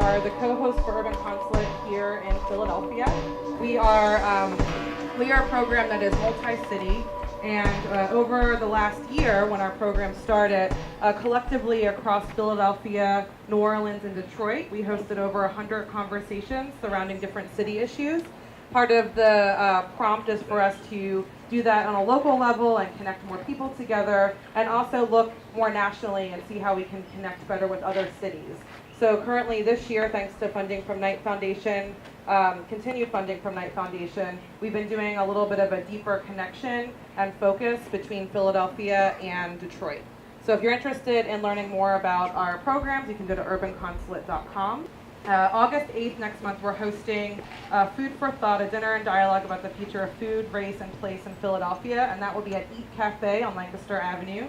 are the co-hosts for Urban Consulate here in Philadelphia. We are a program that is multi-city, and over the last year, when our program started, collectively across Philadelphia, New Orleans, and Detroit, we hosted over 100 conversations surrounding different city issues. Part of the prompt is for us to do that on a local level and connect more people together, and also look more nationally and see how we can connect better with other cities. So currently this year, thanks to funding from Knight Foundation, continued funding from Knight Foundation, we've been doing a little bit of a deeper connection and focus between Philadelphia and Detroit. So if you're interested in learning more about our programs, you can go to urbanconsulate.com. August 8th, next month, we're hosting Food for Thought, a dinner and dialogue about the future of food, race, and place in Philadelphia, and that will be at Eat Cafe on Lancaster Avenue.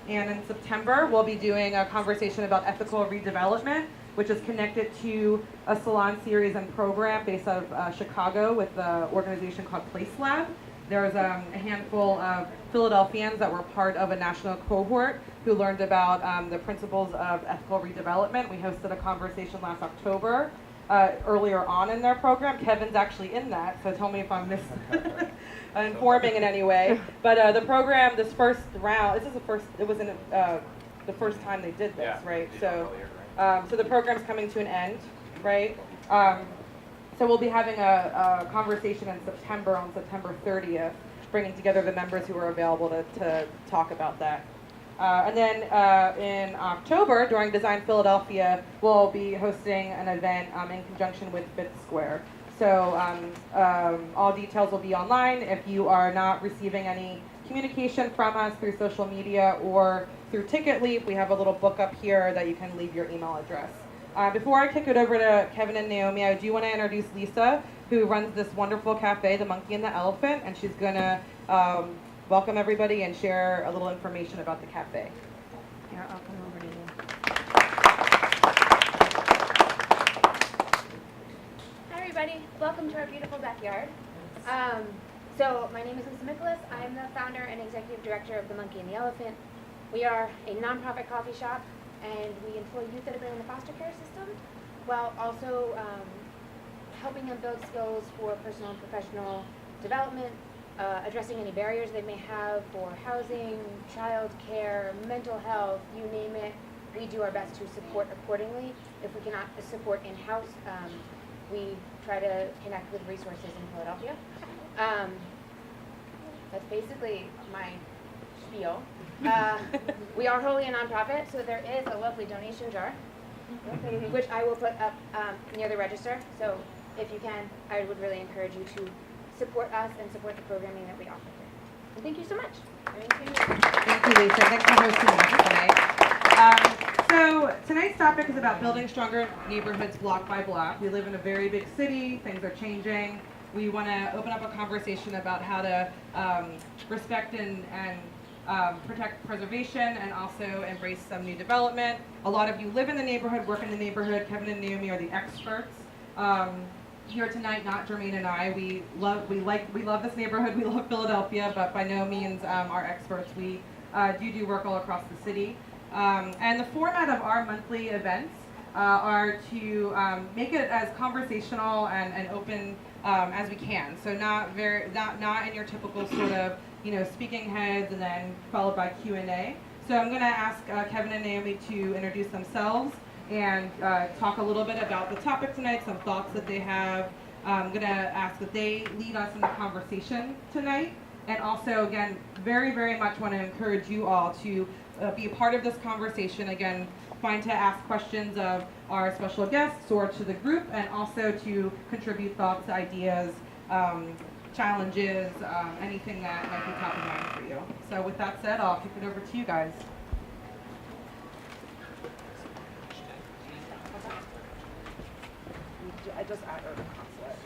And in September, we'll be doing a conversation about ethical redevelopment, which is connected to a salon series and program based out of Chicago with the organization called Place Lab. There's a handful of Philadelphians that were part of a national cohort who learned about the principles of ethical redevelopment. We hosted a conversation last October earlier on in their program. Kevin's actually in that, so tell me if I'm informing in any way. But the program, this first round, it was the first time they did this, right? So the program's coming to an end, right? So we'll be having a conversation in September, on September 30th, bringing together the members who are available to talk about that. And then in October, during Design Philadelphia, we'll be hosting an event in conjunction with Fifth Square. So all details will be online. If you are not receiving any communication from us through social media or through Ticket Leap, we have a little book up here that you can leave your email address. Before I kick it over to Kevin and Naomi, I do want to introduce Lisa, who runs this wonderful cafe, The Monkey and the Elephant, and she's going to welcome everybody and share a little information about the cafe. Here, I'll come over to you. Hi everybody, welcome to our beautiful backyard. So my name is Lisa Mikolas. I'm the founder and executive director of The Monkey and the Elephant. We are a nonprofit coffee shop, and we employ youth that have been in the foster care system while also helping them build skills for personal and professional development, addressing any barriers they may have for housing, child care, mental health, you name it. We do our best to support accordingly. If we cannot support in-house, we try to connect with resources in Philadelphia. That's basically my spiel. We are wholly a nonprofit, so there is a lovely donation jar, which I will put up near the register. So if you can, I would really encourage you to support us and support the programming that we offer here. And thank you so much. Thank you, Lisa. Thanks for hosting us tonight. So tonight's topic is about building stronger neighborhoods block by block. We live in a very big city. Things are changing. We want to open up a conversation about how to respect and protect preservation and also embrace some new development. A lot of you live in the neighborhood, work in the neighborhood. Kevin and Naomi are the experts. Here tonight, not Jermaine and I. We love this neighborhood. We love Philadelphia, but by no means are experts. We do work all across the city. And the format of our monthly events are to make it as conversational and open as we can. So not in your typical sort of speaking heads and then followed by Q&A. So I'm going to ask Kevin and Naomi to introduce themselves and talk a little bit about the topic tonight, some thoughts that they have. I'm going to ask that they lead us in the conversation tonight. And also, again, very, very much want to encourage you all to be a part of this conversation. Again, find to ask questions of our special guests or to the group, and also to contribute thoughts, ideas, challenges, anything that might be top of mind for you. So with that said, I'll kick it over to you guys. I just add Urban Consulate,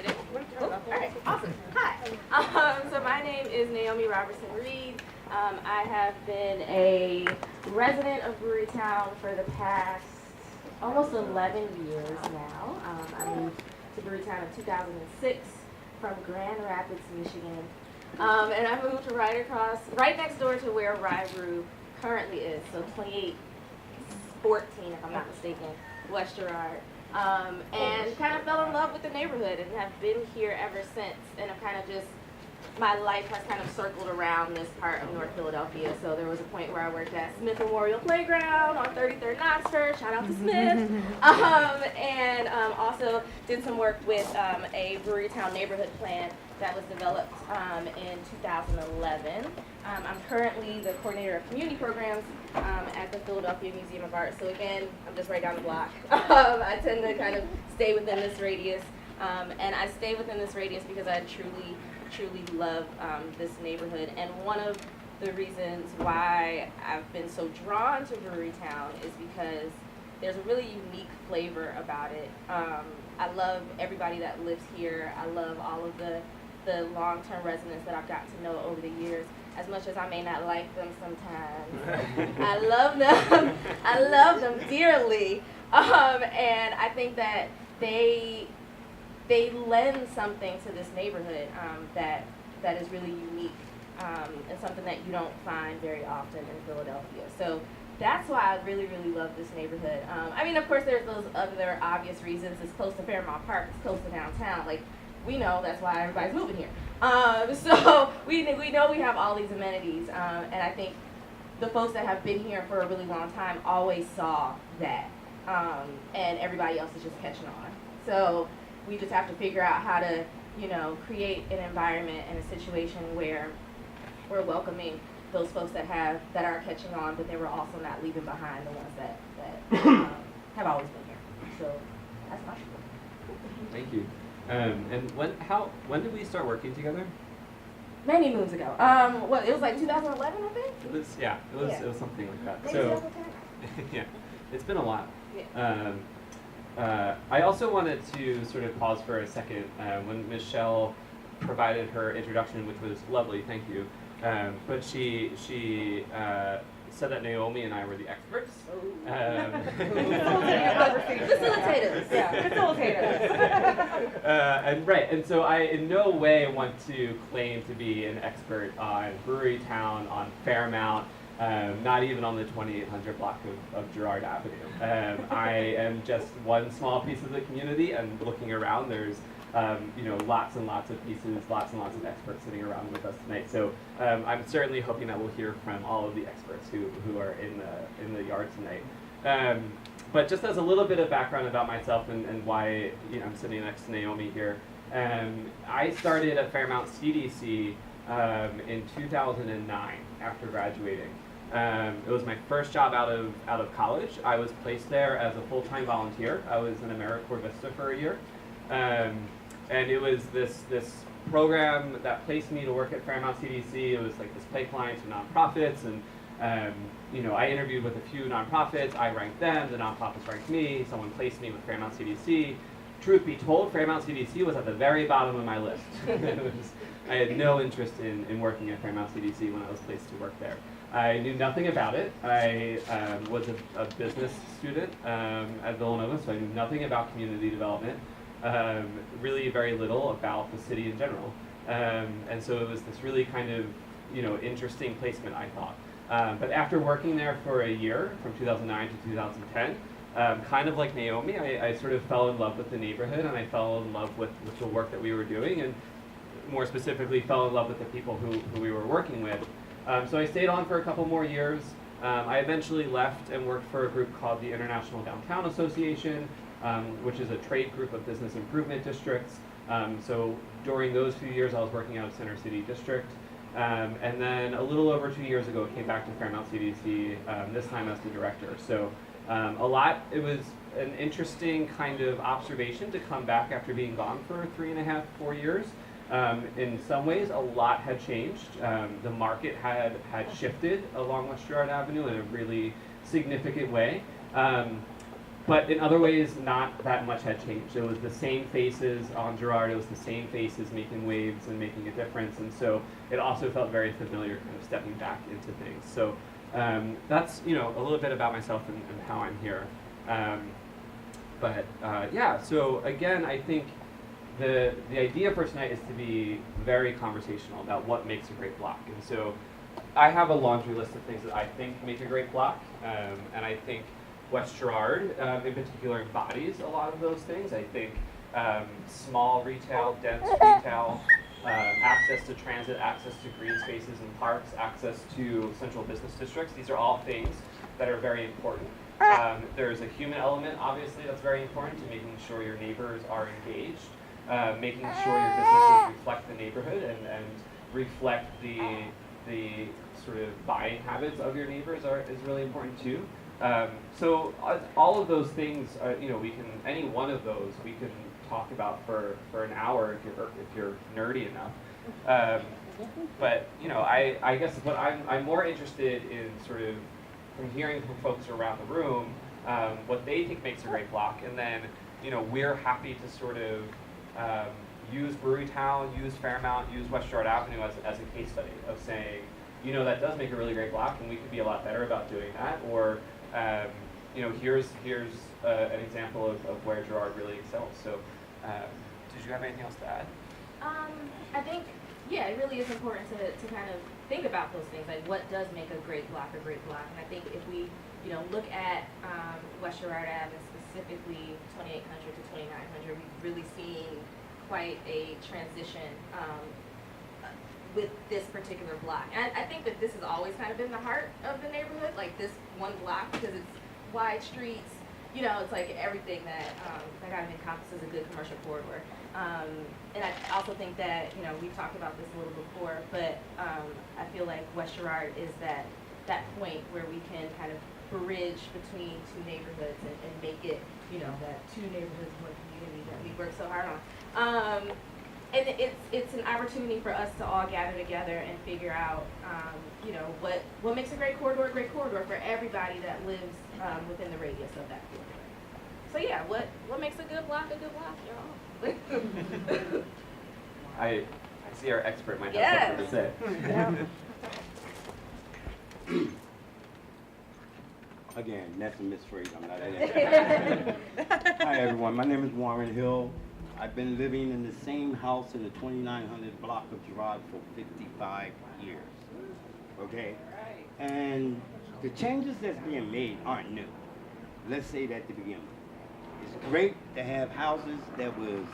It is? Cool. All right, awesome. Hi. So my name is Naomi Roberson Reid. I have been a resident of Brewerytown for the past almost 11 years now. I moved to Brewerytown in 2006 from Grand Rapids, Michigan. And I moved right next door to where Rye Brew currently is, so 28 14, if I'm not mistaken, West Girard. And kind of fell in love with the neighborhood and have been here ever since. And I've kind of just, my life has kind of circled around this part of North Philadelphia. So there was a point where I worked at Smith Memorial Playground on 33rd and Oxford, shout out to Smith. And also did some work with a Brewerytown neighborhood plan that was developed in 2011. I'm currently the coordinator of community programs at the Philadelphia Museum of Art. So again, I'm just right down the block. I tend to kind of stay within this radius. And I stay within this radius because I truly love this neighborhood. And one of the reasons why I've been so drawn to Brewerytown is because there's a really unique flavor about it. I love everybody that lives here. I love all of the long-term residents that I've gotten to know over the years. As much as I may not like them sometimes, I love them. I love them dearly. And I think that they lend something to this neighborhood that is really unique and something that you don't find very often in Philadelphia. So that's why I really love this neighborhood. I mean, of course, there's those other obvious reasons. It's close to Fairmount Park. It's close to downtown. Like, we know that's why everybody's moving here. So we know we have all these amenities. And I think the folks that have been here for a really long time always saw that. And everybody else is just catching on. So we just have to figure out how to, create an environment and a situation where we're welcoming those folks that are catching on, but then we're also not leaving behind the ones that have always been here. So that's my story. Thank you. And when did we start working together? Many moons ago. It was like 2011, I think. It was something like that. Maybe So 2010. yeah, it's been a while. Yeah. I also wanted to sort of pause for a second when Michelle provided her introduction, which was lovely. Thank you. But she said that Naomi and I were the experts. Facilitators. Yeah, facilitators. And so I in no way want to claim to be an expert on Brewerytown, on Fairmount, not even on the 2800 block of Girard Avenue. I am just one small piece of the community, and looking around, there's lots and lots of pieces, lots and lots of experts sitting around with us tonight. So I'm certainly hoping that we'll hear from all of the experts who are in the yard tonight. But just as a little bit of background about myself and why I'm sitting next to Naomi here, I started at Fairmount CDC in 2009 after graduating. It was my first job out of college. I was placed there as a full-time volunteer. I was in AmeriCorps Vista for a year. And it was this program that placed me to work at Fairmount CDC. It was like this pipeline to nonprofits, and I interviewed with a few nonprofits. I ranked them, the nonprofits ranked me. Someone placed me with Fairmount CDC. Truth be told, Fairmount CDC was at the very bottom of my list. I had no interest in working at Fairmount CDC when I was placed to work there. I knew nothing about it. I was a business student at Villanova, so I knew nothing about community development. Really very little about the city in general. And so it was this really kind of, interesting placement, I thought. But after working there for a year, from 2009 to 2010, kind of like Naomi, I sort of fell in love with the neighborhood, and I fell in love with the work that we were doing, and more specifically fell in love with the people who we were working with. So I stayed on for a couple more years. I eventually left and worked for a group called the International Downtown Association, which is a trade group of business improvement districts. So during those few years, I was working out of Center City District. And then a little over 2 years ago, came back to Fairmount CDC, this time as the director. So it was an interesting kind of observation to come back after being gone for 3.5, 4 years. In some ways, a lot had changed. The market had shifted along West Girard Avenue in a really significant way. But in other ways, not that much had changed. It was the same faces on Girard. It was the same faces making waves and making a difference. And so it also felt very familiar, kind of stepping back into things. So that's a little bit about myself and how I'm here. So again, I think the idea for tonight is to be very conversational about what makes a great block. And so I have a laundry list of things that I think make a great block, and I think West Girard, in particular, embodies a lot of those things. I think small retail, dense retail, access to transit, access to green spaces and parks, access to central business districts. These are all things that are very important. There's a human element, obviously, that's very important to making sure your neighbors are engaged, making sure your businesses reflect the neighborhood and reflect the sort of buying habits of your neighbors is really important too. So all of those things, any one of those we can talk about for an hour if you're nerdy enough. But I guess what I'm more interested in sort of from hearing from folks around the room what they think makes a great block, and then we're happy to sort of use Brewerytown, use Fairmount, use West Girard Avenue as a case study of saying, that does make a really great block, and we could be a lot better about doing that. Or, here's an example of where Girard really excels. So, did you have anything else to add? I think, it really is important to kind of think about those things, like what does make a great block a great block. And I think if we, look at West Girard Ave, and specifically 2800 to 2900, we've really seen quite a transition with this particular block. And I think that this has always kind of been the heart of the neighborhood, like this one block, because it's wide streets, it's like everything that kind of encompasses a good commercial corridor. And I also think that, we've talked about this a little before, but I feel like West Girard is that point where we can kind of bridge between two neighborhoods and make it, that two neighborhoods, one community that we work so hard on. And it's an opportunity for us to all gather together and figure out, what makes a great corridor for everybody that lives within the radius of that corridor. So yeah, what makes a good block, y'all? I see our expert might have something to say. Yeah. Again, that's a misphrase. I'm not in it. Hi everyone, my name is Warren Hill. I've been living in the same house in the 2900 block of Girard for 55 years. Okay? Right. And the changes that's being made aren't new. Let's say that to begin with. It's great to have houses that was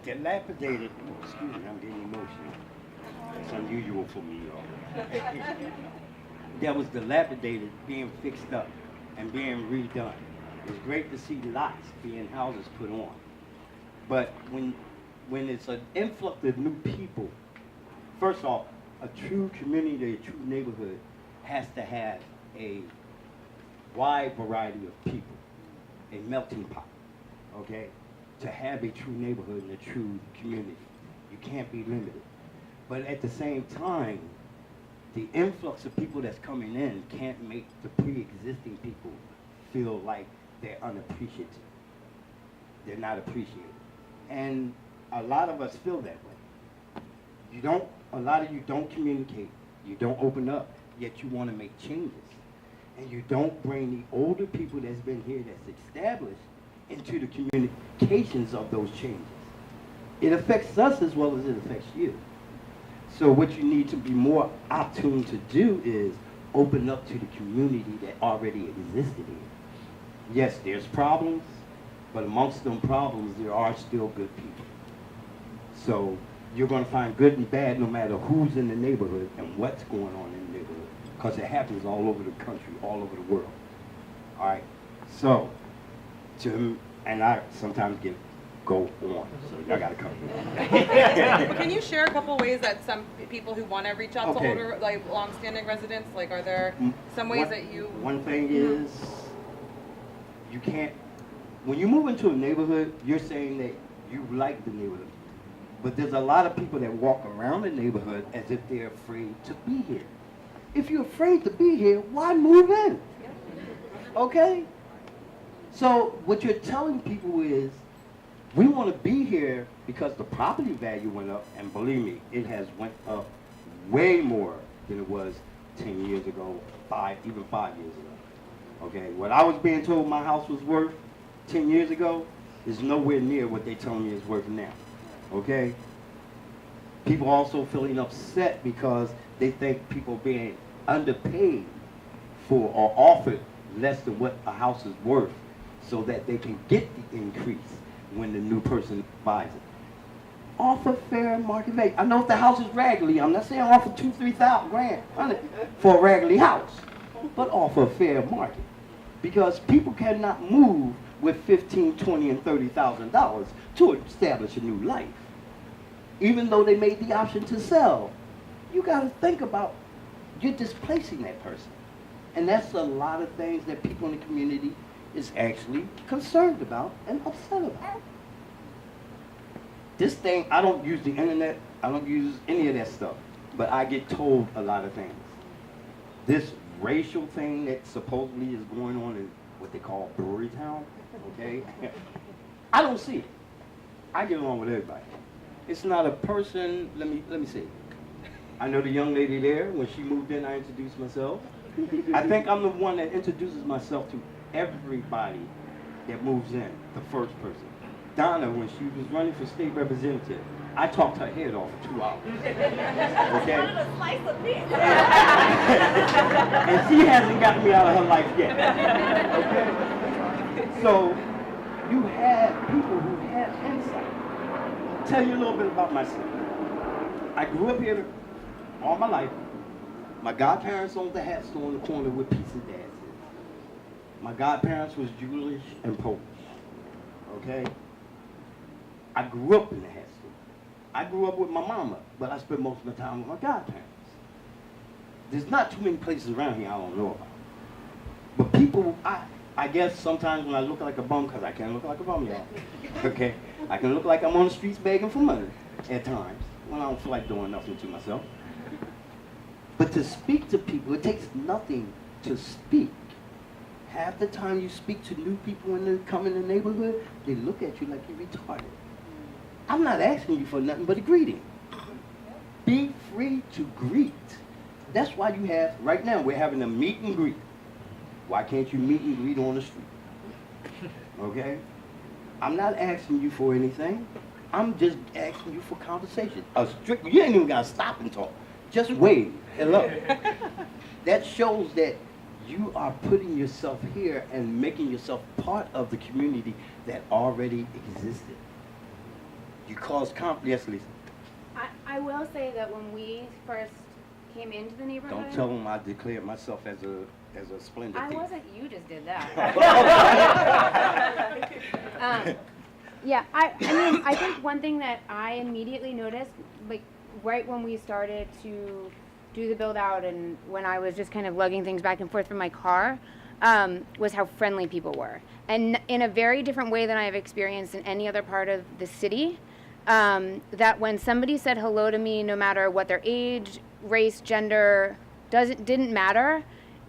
dilapidated. Oh, excuse me, I'm getting emotional. It's unusual for me, y'all. That was dilapidated, being fixed up and being redone. It's great to see lots being houses put on. But when it's an influx of new people, first off, a true community, a true neighborhood has to have a wide variety of people, a melting pot, okay? To have a true neighborhood and a true community. You can't be limited. But at the same time, the influx of people that's coming in can't make the pre-existing people feel like they're unappreciated. They're not appreciated. And a lot of us feel that way. A lot of you don't communicate. You don't open up, yet you want to make changes. And you don't bring the older people that's been here, that's established, into the communications of those changes. It affects us as well as it affects you. So what you need to be more opportune to do is open up to the community that already existed here. Yes, there's problems, but amongst them problems, there are still good people. So you're going to find good and bad no matter who's in the neighborhood and what's going on in the neighborhood, because it happens all over the country, all over the world. All right? So, and I sometimes go on, so y'all got to come. Can you share a couple ways that some people who want to reach out to older, like long-standing residents, like are there some ways that you... One thing is, you can't, when you move into a neighborhood, you're saying that you like the neighborhood. But there's a lot of people that walk around the neighborhood as if they're afraid to be here. If you're afraid to be here, why move in? Okay? So what you're telling people is, we want to be here because the property value went up, and believe me, it has went up way more than it was 10 years ago, even 5 years ago. Okay, what I was being told my house was worth 10 years ago is nowhere near what they telling me it's worth now. Okay? People also feeling upset because they think people being underpaid for or offered less than what a house is worth so that they can get the increase when the new person buys it. Offer fair market value. I know if the house is raggedy, I'm not saying offer $2,000-3,000 for a raggedy house, but offer a fair market. Because people cannot move with $15,000, $20,000, and $30,000 to establish a new life. Even though they made the option to sell, you got to think about you're displacing that person. And that's a lot of things that people in the community is actually concerned about and upset about. This thing, I don't use the internet, I don't use any of that stuff, but I get told a lot of things. This racial thing that supposedly is going on in what they call Brewerytown, okay? I don't see it. I get along with everybody. It's not a person, let me see. I know the young lady there, when she moved in, I introduced myself. I think I'm the one that introduces myself to everybody that moves in, the first person. Donna, when she was running for state representative, I talked her head off for 2 hours. Okay? And she hasn't gotten me out of her life yet. Okay? So, you have people who have insight. I'll tell you a little bit about myself. I grew up here all my life. My godparents owned the hat store on the corner where Pizza Dad's is. My godparents was Jewish and Polish. Okay? I grew up in the hat store. I grew up with my mama, but I spent most of my time with my godparents. There's not too many places around here I don't know about. But people, I guess sometimes when I look like a bum, because I can look like a bum, y'all. Okay? I can look like I'm on the streets begging for money at times when I don't feel like doing nothing to myself. But to speak to people, it takes nothing to speak. Half the time you speak to new people when they come in the neighborhood, they look at you like you're retarded. I'm not asking you for nothing but a greeting. Be free to greet. That's why you have, right now, we're having a meet and greet. Why can't you meet and greet on the street? Okay? I'm not asking you for anything. I'm just asking you for conversation. You ain't even got to stop and talk. Just wave. Hello. That shows that you are putting yourself here and making yourself part of the community that already existed. You cause conflict. Yes, Lisa. I will say that when we first came into the neighborhood. Don't tell them I declared myself as a splendid thief. I wasn't. You just did that. Yeah, I mean, I think one thing that I immediately noticed, like right when we started to do the build out and when I was just kind of lugging things back and forth from my car, was how friendly people were. And in a very different way than I have experienced in any other part of the city, that when somebody said hello to me, no matter what their age, race, gender, didn't matter,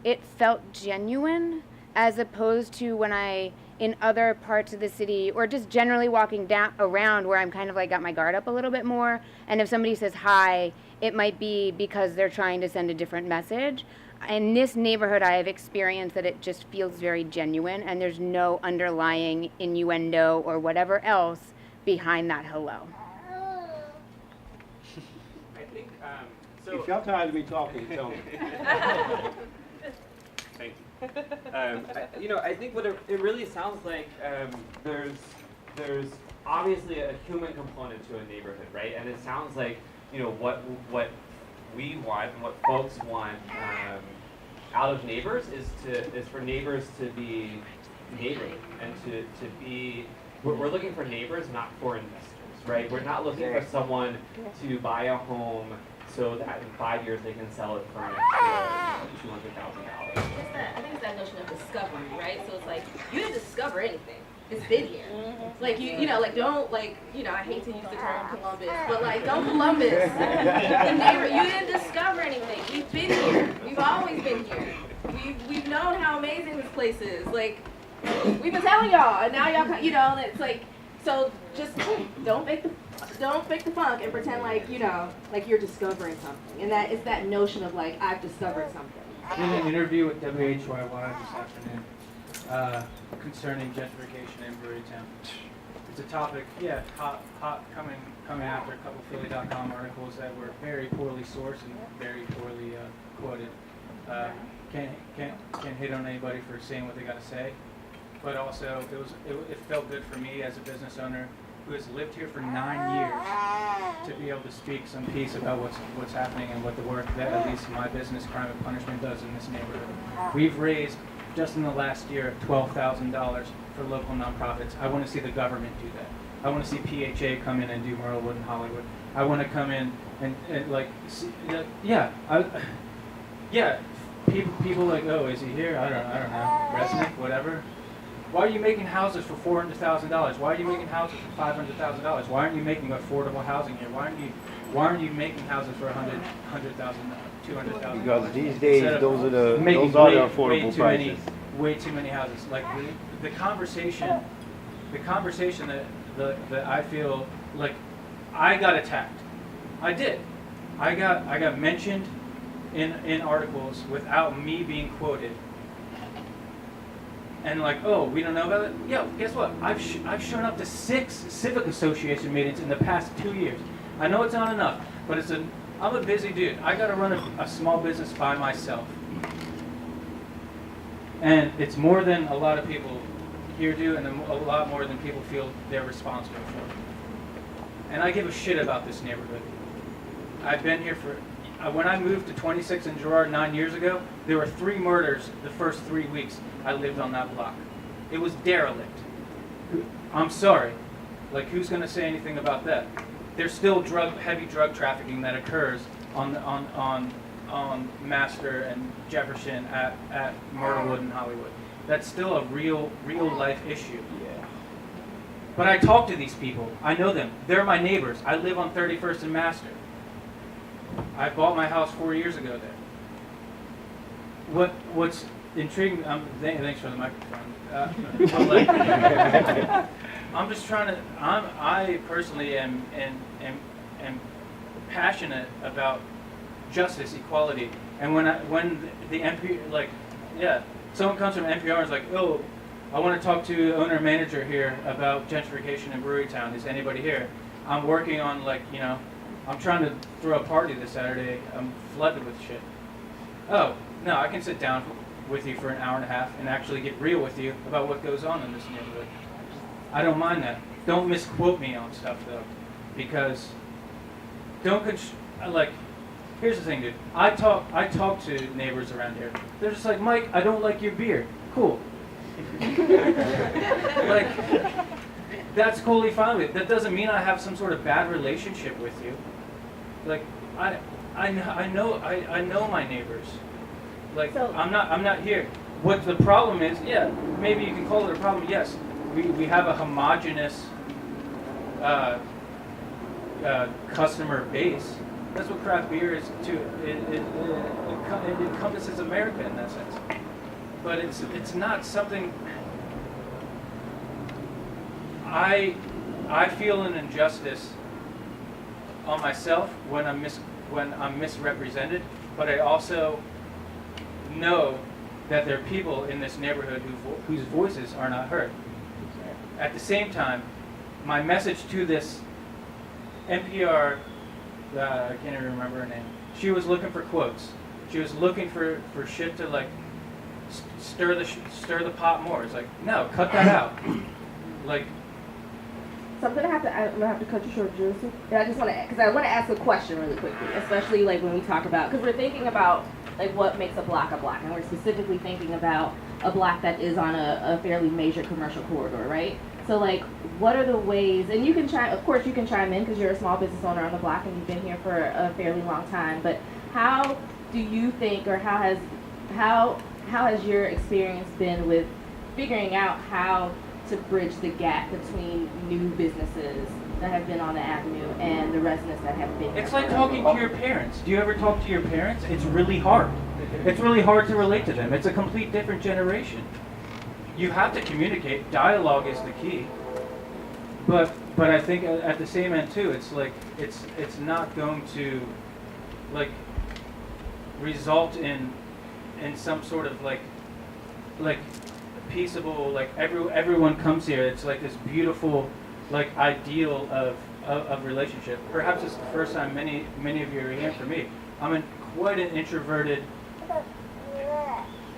it felt genuine, as opposed to when I, in other parts of the city, or just generally walking around where I'm kind of like got my guard up a little bit more, and if somebody says hi, it might be because they're trying to send a different message. In this neighborhood, I have experienced that it just feels very genuine, and there's no underlying innuendo or whatever else behind that hello. I think, If y'all tired of me talking, tell me. Thank you. I think what it really sounds like, there's obviously a human component to a neighborhood, right? And it sounds like, what we want and what folks want out of neighbors is for neighbors to be neighborly and to be. We're looking for neighbors, not for investors, right? We're not looking for someone to buy a home so that in 5 years they can sell it for an extra $200,000. I think it's that notion of discovery, right? So it's like, you didn't discover anything. It's been here. Like, don't, I hate to use the term Columbus, but don't Columbus the neighbor. You didn't discover anything. We've been here. We've always been here. We've known how amazing this place is. We've been telling y'all, and now y'all, it's like, so just don't fake the funk and pretend like you're discovering something. And that is that notion of I've discovered something. I did an interview with WHYY this afternoon concerning gentrification in Brewerytown. It's a topic, hot coming after a couple Philly.com articles that were very poorly sourced and very poorly quoted. can't hit on anybody for saying what they got to say, but also it felt good for me as a business owner who has lived here for 9 years to be able to speak some piece about what's happening and what the work that at least my business, Crime and Punishment, does in this neighborhood. We've raised just in the last year $12,000 for local nonprofits. I want to see the government do that. I want to see PHA come in and do Myrtlewood and Hollywood. I want to come in and like, see, people like, oh, is he here? I don't know. Resident, whatever. Why are you making houses for $400,000? Why are you making houses for $500,000? Why aren't you making affordable housing here? Why aren't you making houses for $100,000, $200,000? Because these days, those are the affordable prices. Way too many houses. Like the conversation that I feel like I got attacked. I did. I got mentioned in articles without me being quoted. And like, oh, we don't know about it? Yo, guess what? I've shown up to 6 civic association meetings in the past 2 years. I know it's not enough, but I'm a busy dude. I gotta run a small business by myself. And it's more than a lot of people here do, and a lot more than people feel they're responsible for. And I give a shit about this neighborhood. I've been here when I moved to 26 in Girard 9 years ago, there were 3 murders the first 3 weeks I lived on that block. It was derelict. I'm sorry. Like, who's going to say anything about that? There's still heavy drug trafficking that occurs on Master and Jefferson at Myrtlewood and Hollywood. That's still a real life issue. Yeah. But I talk to these people. I know them. They're my neighbors. I live on 31st and Master. I bought my house 4 years ago there. What's intriguing? Thanks for the microphone. But like, I'm just trying to. I personally am passionate about justice, equality, and when the MP someone comes from NPR and is like, oh, I want to talk to owner manager here about gentrification in Brewerytown. Is anybody here? I'm working on I'm trying to throw a party this Saturday. I'm flooded with shit. Oh, no, I can sit down with you for an hour and a half and actually get real with you about what goes on in this neighborhood. I don't mind that. Don't misquote me on stuff, though, because here's the thing, dude. I talk to neighbors around here. They're just like, Mike, I don't like your beer. Cool. Like, that's totally fine with it. That doesn't mean I have some sort of bad relationship with you. Like, I know my neighbors. Like, so, I'm not here. What the problem is, maybe you can call it a problem. Yes, we have a homogenous customer base. That's what craft beer is too. It encompasses America in that sense. But it's not something. I feel an injustice on myself when I'm misrepresented, but I also know that there are people in this neighborhood whose voices are not heard. At the same time, my message to this NPR, I can't even remember her name. She was looking for quotes. She was looking for shit to like stir the pot more. It's like, no, cut that out. Like. So I'm gonna have to cut you short, Joseph. And I just want to, because I want to ask a question really quickly, especially like when we talk about, because we're thinking about like what makes a block, and we're specifically thinking about a block that is on a fairly major commercial corridor, right? So like, what are the ways? And you can of course, you can chime in because you're a small business owner on the block and you've been here for a fairly long time. But how do you think, or how has your experience been with figuring out how to bridge the gap between new businesses that have been on the avenue and the residents that have been here? It's like talking to your parents. Do you ever talk to your parents? It's really hard. It's really hard to relate to them. It's a complete different generation. You have to communicate. Dialogue is the key. But I think at the same end too, it's like it's not going to like result in some sort of like peaceable, like everyone comes here. It's like this beautiful, like ideal of relationship. Perhaps it's the first time many of you are here for me. I'm quite an introverted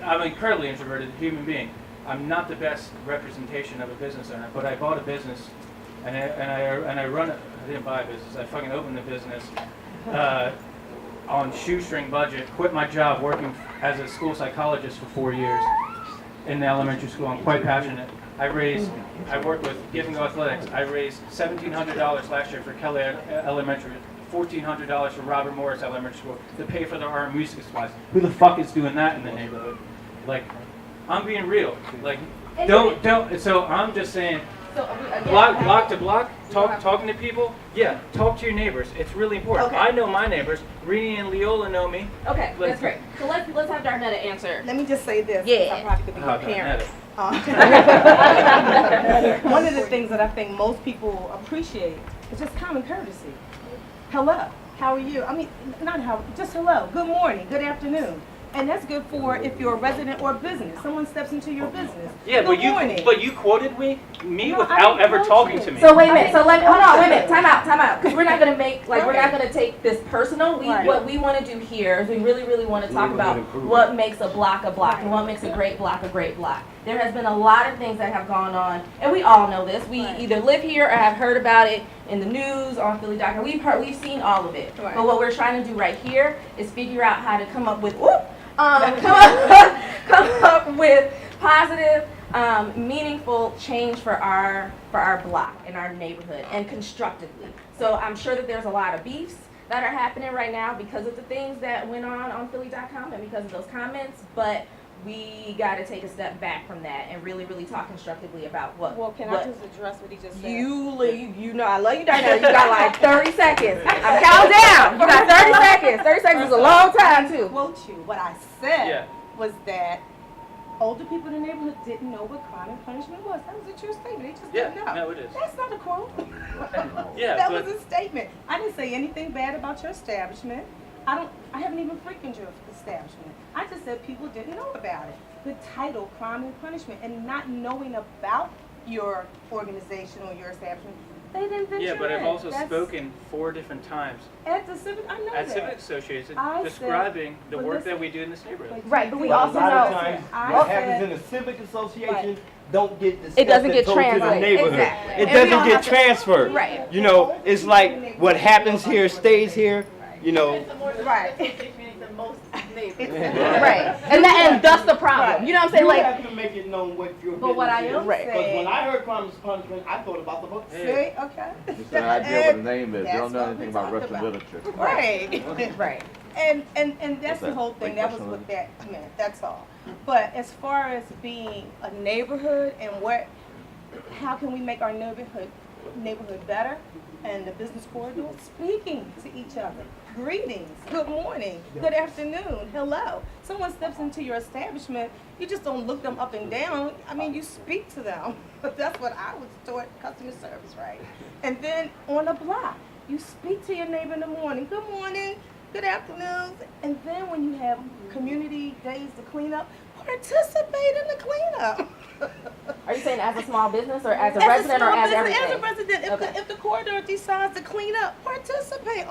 I'm an incredibly introverted human being. I'm not the best representation of a business owner, but I bought a business, and I run it. I didn't buy a business. I fucking opened the business on shoestring budget. Quit my job working as a school psychologist for 4 years in the elementary school. I'm quite passionate. I worked with Give and Go Athletics. I raised $1,700 last year for Kelly Elementary, $1,400 for Robert Morris Elementary School to pay for their art and music supplies. Who the fuck is doing that in the neighborhood? Like, I'm being real. Like, don't. So I'm just saying, block to block, talking to people. Yeah, talk to your neighbors. It's really important. Okay. I know my neighbors. Reid and Leola know me. Okay, that's great. So let's have Darnetta answer. Let me just say this. Yeah. I probably could be your parent. Darnetta. One of the things that I think most people appreciate is just common courtesy. Hello, how are you? I mean, not how, just hello, good morning, good afternoon. And that's good for if you're a resident or a business. Someone steps into your business. Yeah, good morning. but you quoted me No, I without didn't ever quote talking you. to me. So wait a minute. So hold on, wait a minute. Time out. Because we're not gonna make we're not gonna take this personal. What we want to do here is we really want to talk about what makes a block and what makes a great block a great block. There has been a lot of things that have gone on, and we all know this. We either live here or have heard about it in the news on Philly.com. We've seen all of it. Right. But what we're trying to do right here is figure out how to come up with come up with positive, meaningful change for our block and our neighborhood, and constructively. So I'm sure that there's a lot of beefs that are happening right now because of the things that went on Philly.com and because of those comments, but we got to take a step back from that and really talk constructively about what. Well, can I just address what he just said? You know I love you, Diana. You got like 30 seconds. I'm counting down. You got 30 seconds. 30 seconds is a long time too. Quote you. What I said Yeah. was that older people in the neighborhood didn't know what crime and punishment was. That was a true statement. They just didn't know. No, it is. That's not a quote. Yeah, that but- was a statement. I didn't say anything bad about your establishment. I haven't even frequented your establishment. I just said people didn't know about it. The title, crime and punishment, and not knowing about your organization or your establishment, they didn't venture Yeah, but I've in. also That's- spoken 4 different times at the civic. I know at that. Civic Association I describing said- the but work listen- that we do in this neighborhood. Right, but we A also lot of know. times, I what said- happens in the civic association Right. don't get discussed It doesn't get and told to the translated. neighborhood. Exactly. It And we doesn't don't get have to- transferred. Right. You know, it's like what happens here stays here. You know, Right. Right. And that's the problem. You know what I'm saying? you Like, have to make it known what your But what I business am is. Because saying- when I heard crime and punishment, I thought about the book. See, okay. Just an idea what the name is. They That's don't know what anything we about talked Russian about. literature. Right. right. And that's What's the that? whole thing. Like That was Russian what that meant. That's all. But as far as being a neighborhood and how can we make our neighborhood better, and the business corridor, speaking to each other. Greetings, good morning, good afternoon, hello. Someone steps into your establishment, you just don't look them up and down. I mean, you speak to them. But that's what I was taught, customer service, right? And then on the block, you speak to your neighbor in the morning. Good morning, good afternoon. And then when you have community days to clean up, participate in the cleanup. Are you saying as a small business or as a resident or as everything? As a resident, Okay. if the corridor decides to clean up, participate.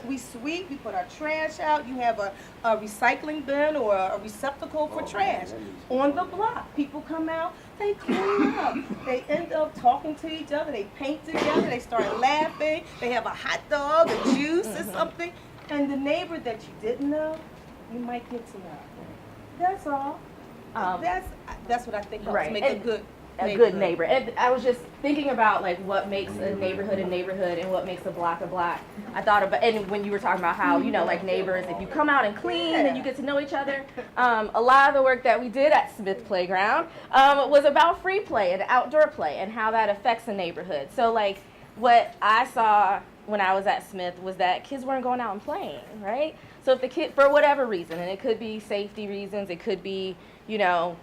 We sweep, we put our trash out. You have a recycling bin or a receptacle for trash on the block. People come out, they clean up. They end up talking to each other. They paint together. They start laughing. They have a hot dog, a juice, or something. And the neighbor that you didn't know, you might get to know. That's all. That's what I think helps Right. make And a good neighbor. And I was just thinking about like what makes a neighborhood and what makes a block. I thought about, and when you were talking about how, you know, like neighbors, if you come out and clean and you get to know each other, a lot of the work that we did at Smith Playground was about free play and outdoor play and how that affects a neighborhood. So like what I saw when I was at Smith was that kids weren't going out and playing, right? So if the kid, for whatever reason, and it could be safety reasons, it could be, you know,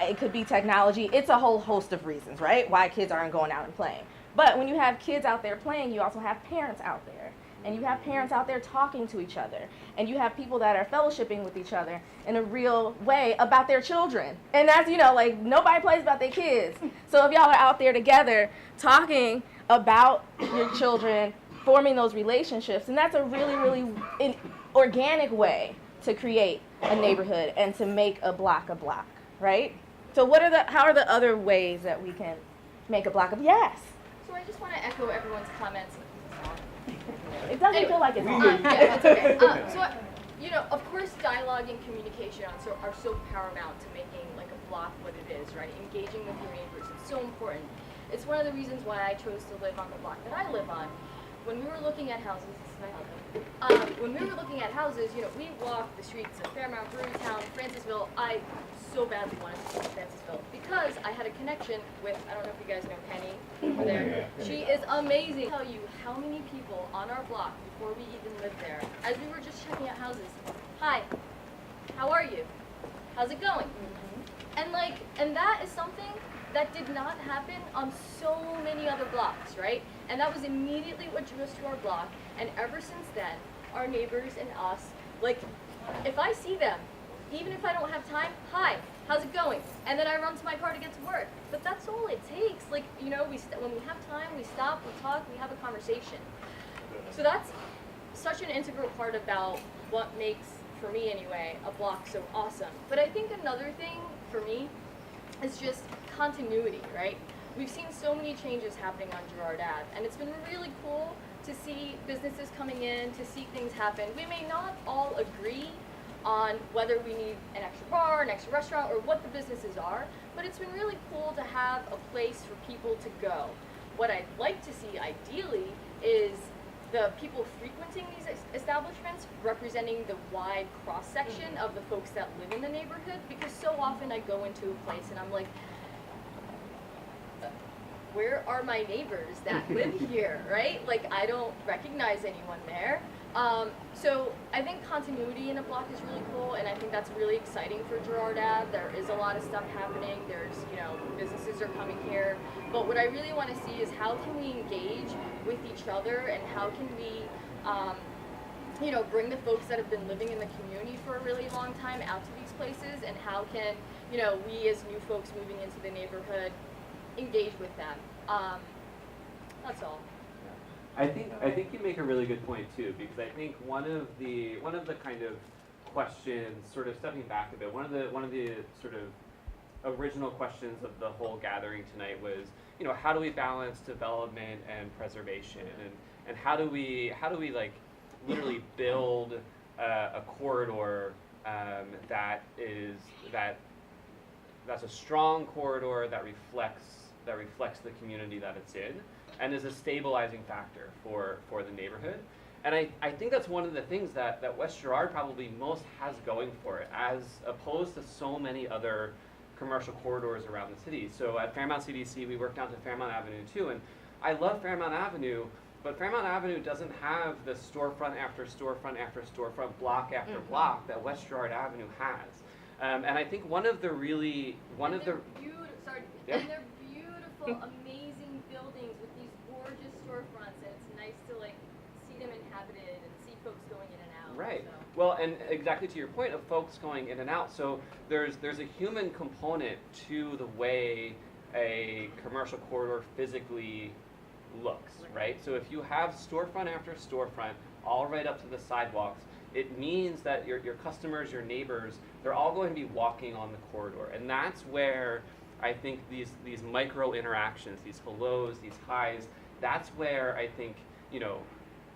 it could be technology. It's a whole host of reasons, right? Why kids aren't going out and playing. But when you have kids out there playing, you also have parents out there. And you have parents out there talking to each other. And you have people that are fellowshipping with each other in a real way about their children. And that's, you know, like nobody plays about their kids. So if y'all are out there together talking about your children, forming those relationships, and that's a really, really organic way to create a neighborhood and to make a block, right? So how are the other ways that we can make a block yes? So I just want to echo everyone's comments. It doesn't feel like it's on. Yeah, it's okay. Of course, dialogue and communication are so paramount to making like a block what it is, right? Engaging with your neighbors, it's so important. It's one of the reasons why I chose to live on the block that I live on. When we were looking at houses, this is my husband. When we were looking at houses, we walked the streets of Fairmount, Brewerytown, Francisville. I so badly wanted to go to Francisville because I had a connection with, I don't know if you guys know Penny over there. She is amazing. I'll tell you how many people on our block before we even lived there, as we were just checking out houses, hi, how are you? How's it going? And that is something that did not happen on so many other blocks, right? And that was immediately what drew us to our block. And ever since then, our neighbors and us, if I see them, even if I don't have time, hi, how's it going? And then I run to my car to get to work. But that's all it takes. When we have time, we stop, we talk, we have a conversation. So that's such an integral part about what makes, for me anyway, a block so awesome. But I think another thing for me is just continuity, right? We've seen so many changes happening on Girard Ave, and it's been really cool to see businesses coming in, to see things happen. We may not all agree on whether we need an extra bar, an extra restaurant, or what the businesses are, but it's been really cool to have a place for people to go. What I'd like to see ideally is the people frequenting these establishments representing the wide cross-section of the folks that live in the neighborhood, because so often I go into a place and I'm like, where are my neighbors that live here, right? I don't recognize anyone there. So I think continuity in a block is really cool, and I think that's really exciting for Girard Ave. There is a lot of stuff happening. There's, businesses are coming here. But what I really want to see is how can we engage with each other, and how can we, bring the folks that have been living in the community for a really long time out to these places, and how can, we as new folks moving into the neighborhood engage with them. That's all. I think you make a really good point too, because I think one of the kind of questions, sort of stepping back a bit, one of the sort of original questions of the whole gathering tonight was, how do we balance development and preservation, and how do we literally build a corridor that's a strong corridor that reflects the community that it's in, and is a stabilizing factor for the neighborhood. And I think that's one of the things that West Girard probably most has going for it, as opposed to so many other commercial corridors around the city. So at Fairmount CDC, we work down to Fairmount Avenue too, and I love Fairmount Avenue, but Fairmount Avenue doesn't have the storefront after storefront after storefront, block after block that West Girard Avenue has. And I think And they're beautiful, amazing buildings with these gorgeous storefronts, and it's nice to see them inhabited and see folks going in and out. Right. So. Well, and exactly to your point of folks going in and out, so there's a human component to the way a commercial corridor physically looks, right? So if you have storefront after storefront, all right up to the sidewalks, it means that your customers, your neighbors, they're all going to be walking on the corridor, and that's where I think these micro interactions, these hellos, these highs, that's where I think,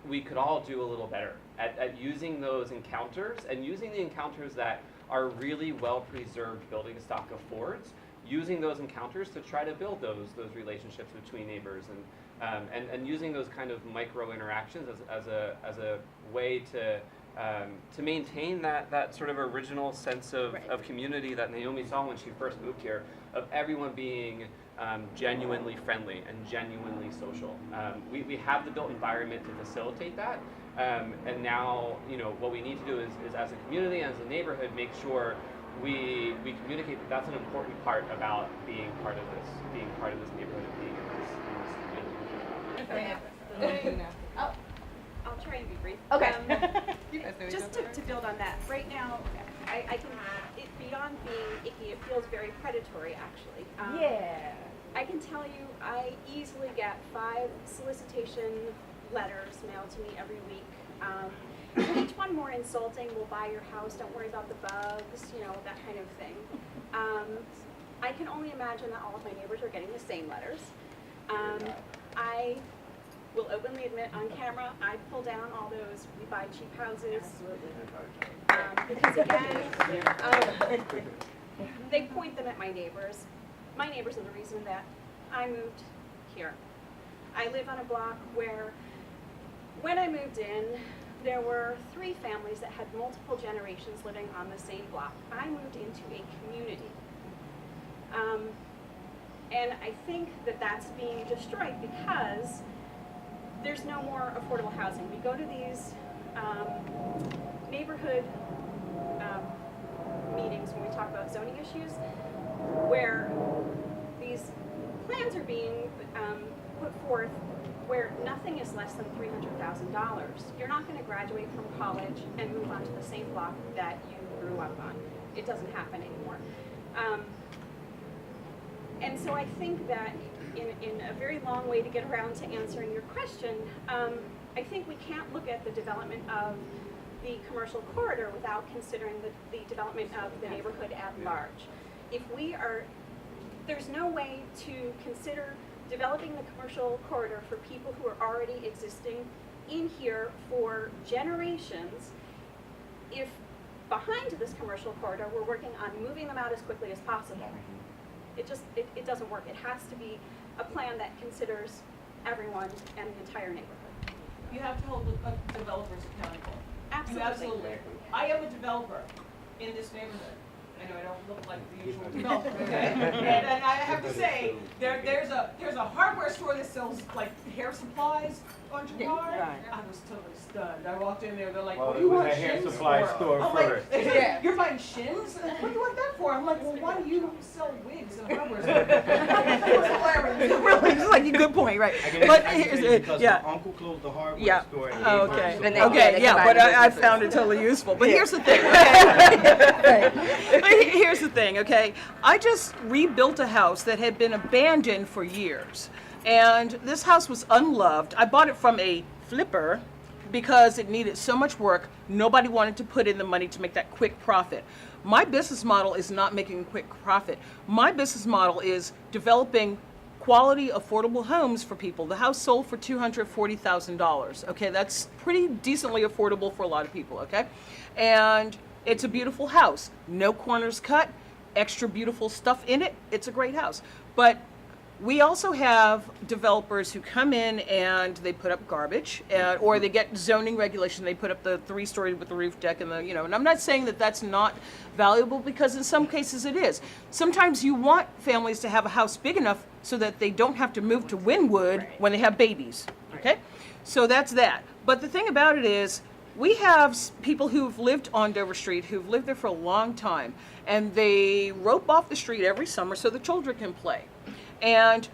we could all do a little better at using those encounters, and using the encounters that our really well-preserved building stock affords, using those encounters to try to build those relationships between neighbors, and using those kind of micro interactions as a way to maintain that sort of original sense of community that Naomi saw when she first moved here, of everyone being genuinely friendly and genuinely social. We have the built environment to facilitate that, and now what we need to do is as a community, as a neighborhood, make sure we communicate that that's an important part about being part of this neighborhood and being in this community. I'll try and be brief. Okay. Just to build on that, right now, I can, beyond being icky, it feels very predatory, actually. Yeah. I can tell you, I easily get 5 solicitation letters mailed to me every week. each one more insulting. We'll buy your house. Don't worry about the bugs. You know, that kind of thing. I can only imagine that all of my neighbors are getting the same letters. I will openly admit on camera, I pull down all those "we buy cheap houses." Because again, they point them at my neighbors. My neighbors are the reason that I moved here. I live on a block where, when I moved in, there were 3 families that had multiple generations living on the same block. I moved into a community. And I think that that's being destroyed because there's no more affordable housing. We go to these neighborhood meetings when we talk about zoning issues, where these plans are being put forth where nothing is less than $300,000. You're not going to graduate from college and move on to the same block that you grew up on. It doesn't happen anymore. And so I think that in a very long way to get around to answering your question, I think we can't look at the development of the commercial corridor without considering the development of the neighborhood at large. There's no way to consider developing the commercial corridor for people who are already existing in here for generations if behind this commercial corridor we're working on moving them out as quickly as possible. It doesn't work. It has to be a plan that considers everyone and the entire neighborhood. You have to hold the developers accountable. Absolutely. You absolutely. I am a developer in this neighborhood. I know I don't look like the usual developer, okay? And I have to say, there's a hardware store that sells like hair supplies on Gerard. Right. I was totally stunned. I walked in there, they're like, Well, what do it you was want a hair shins supply for? store I'm first. like, Yeah. you're buying shins? What do you want that for? I'm like, well, why do you sell wigs in a hardware store? It was hilarious. Really, it's like a good point, right? But here's because yeah. my uncle closed the hardware Yeah. store. And Oh, gave okay. us Then supplies. okay. Yeah. But I found it totally useful. But here's the thing. Okay? But here's the thing. Okay. I just rebuilt a house that had been abandoned for years, and this house was unloved. I bought it from a flipper because it needed so much work. Nobody wanted to put in the money to make that quick profit. My business model is not making a quick profit. My business model is developing quality, affordable homes for people. The house sold for $240,000. Okay, that's pretty decently affordable for a lot of people. Okay, and it's a beautiful house. No corners cut. Extra beautiful stuff in it. It's a great house. But we also have developers who come in and they put up garbage, or they get zoning regulation. They put up the 3-story with the roof deck and and I'm not saying that that's not valuable, because in some cases it is. Sometimes you want families to have a house big enough so that they don't have to move to Wynwood when they have babies. Okay, so that's that. But the thing about it is, we have people who've lived on Dover Street, who've lived there for a long time, and they rope off the street every summer so the children can play. And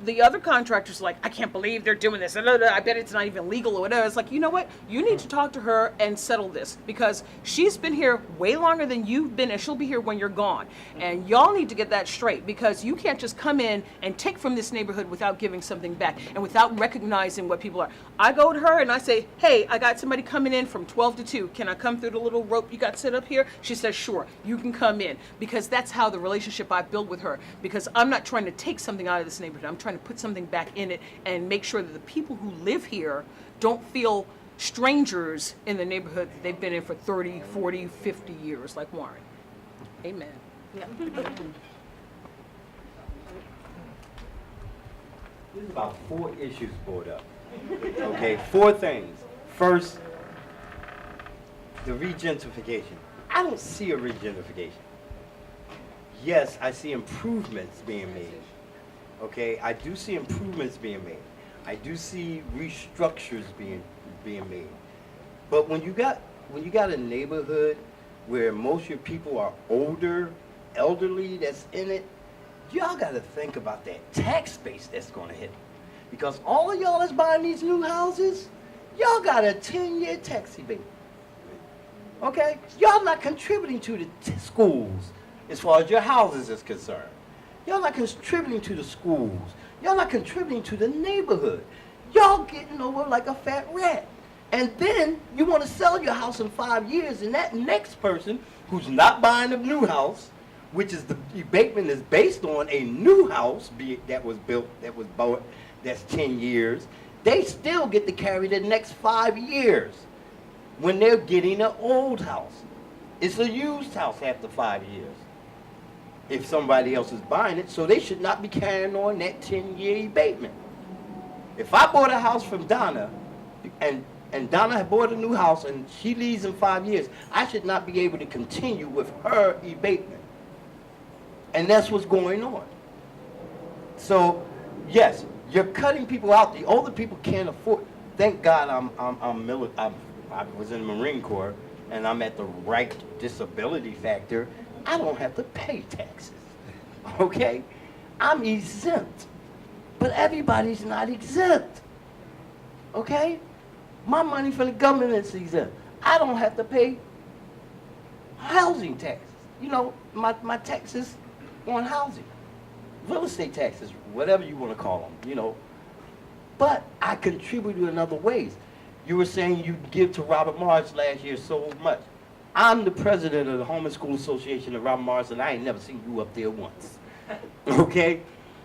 the other contractors are like, I can't believe they're doing this. I bet it's not even legal or whatever. It's like, you know what? You need to talk to her and settle this, because she's been here way longer than you've been, and she'll be here when you're gone. And y'all need to get that straight, because you can't just come in and take from this neighborhood without giving something back and without recognizing what people are. I go to her and I say, hey, I got somebody coming in from 12 to 2. Can I come through the little rope you got set up here? She says, sure, you can come in, because that's how the relationship I build with her, because I'm not trying to take something out of this neighborhood. I'm trying to put something back in it and make sure that the people who live here don't feel strangers in the neighborhood that they've been in for 30, 40, 50 years, like Warren. Amen. Yeah. There's about 4 issues brought up. Okay, 4 things. First, the regentrification. I don't see a regentrification. Yes, I see improvements being made. Okay, I do see improvements being made. I do see restructures being made. But when you got a neighborhood where most of your people are older, elderly that's in it, y'all got to think about that tax base that's going to hit. Because all of y'all that's buying these new houses, y'all got a 10-year tax rebate. Okay? Y'all not contributing to the schools as far as your houses is concerned. Y'all not contributing to the schools. Y'all not contributing to the neighborhood. Y'all getting over like a fat rat. And then you want to sell your house in 5 years, and that next person who's not buying a new house, which is the abatement is based on a new house that was built, that was bought, that's 10 years, they still get to carry the next 5 years when they're getting an old house. It's a used house after 5 years if somebody else is buying it, so they should not be carrying on that 10-year abatement. If I bought a house from Donna, and Donna had bought a new house and she leaves in 5 years, I should not be able to continue with her abatement. And that's what's going on. So, yes, you're cutting people out. The older people can't afford. Thank God I was in the Marine Corps and I'm at the right disability factor. I don't have to pay taxes, okay? I'm exempt, but everybody's not exempt, okay? My money from the government is exempt. I don't have to pay housing taxes. You know, my taxes on housing, real estate taxes, whatever you want to call them, you know. But I contribute in other ways. You were saying you give to Robert Morris last year so much. I'm the president of the Home and School Association of Robert Morris, and I ain't never seen you up there once. Okay?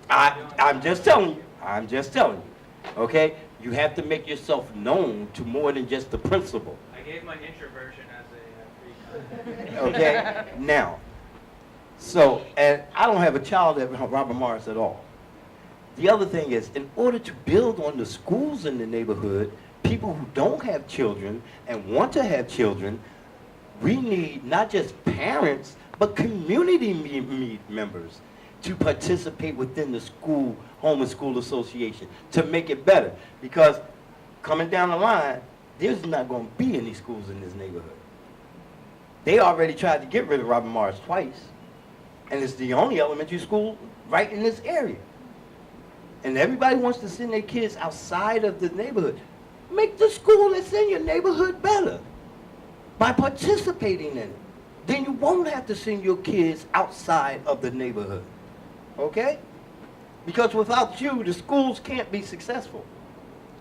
I'm just telling you. I'm just telling you. Okay? You have to make yourself known to more than just the principal. I gave my introversion as a free card. Okay? Now, so, and I don't have a child at Robert Morris at all. The other thing is, in order to build on the schools in the neighborhood, people who don't have children and want to have children, we need not just parents, but community members to participate within the school, Home and School Association, to make it better. Because coming down the line, there's not going to be any schools in this neighborhood. They already tried to get rid of Robert Morris twice, and it's the only elementary school right in this area. And everybody wants to send their kids outside of the neighborhood. Make the school that's in your neighborhood better by participating in it. Then you won't have to send your kids outside of the neighborhood. Okay? Because without you, the schools can't be successful.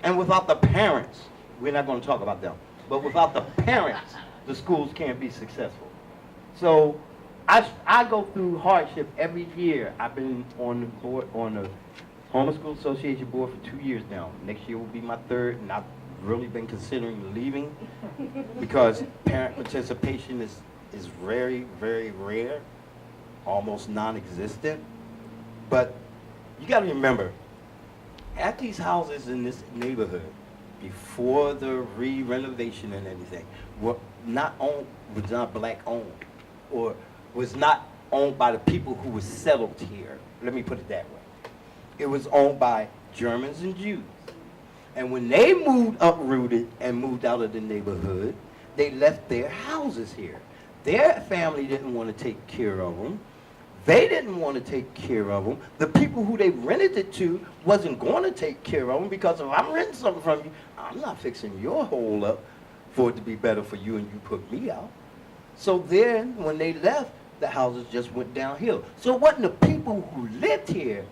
And without the parents, we're not going to talk about them, but without the parents, the schools can't be successful. So I go through hardship every year. I've been on the board, on the Home and School Association board for 2 years now. Next year will be my third, and I've really been considering leaving because parent participation is very, very rare, almost non-existent. But you got to remember, at these houses in this neighborhood, before the re-renovation and everything, were not owned, was not black owned, or was not owned by the people who were settled here. Let me put it that way. It was owned by Germans and Jews. And when they uprooted and moved out of the neighborhood, they left their houses here. Their family didn't want to take care of them. They didn't want to take care of them. The people who they rented it to wasn't going to take care of them because if I'm renting something from you, I'm not fixing your hole up for it to be better for you and you put me out. So then when they left, the houses just went downhill. So it wasn't the people who lived here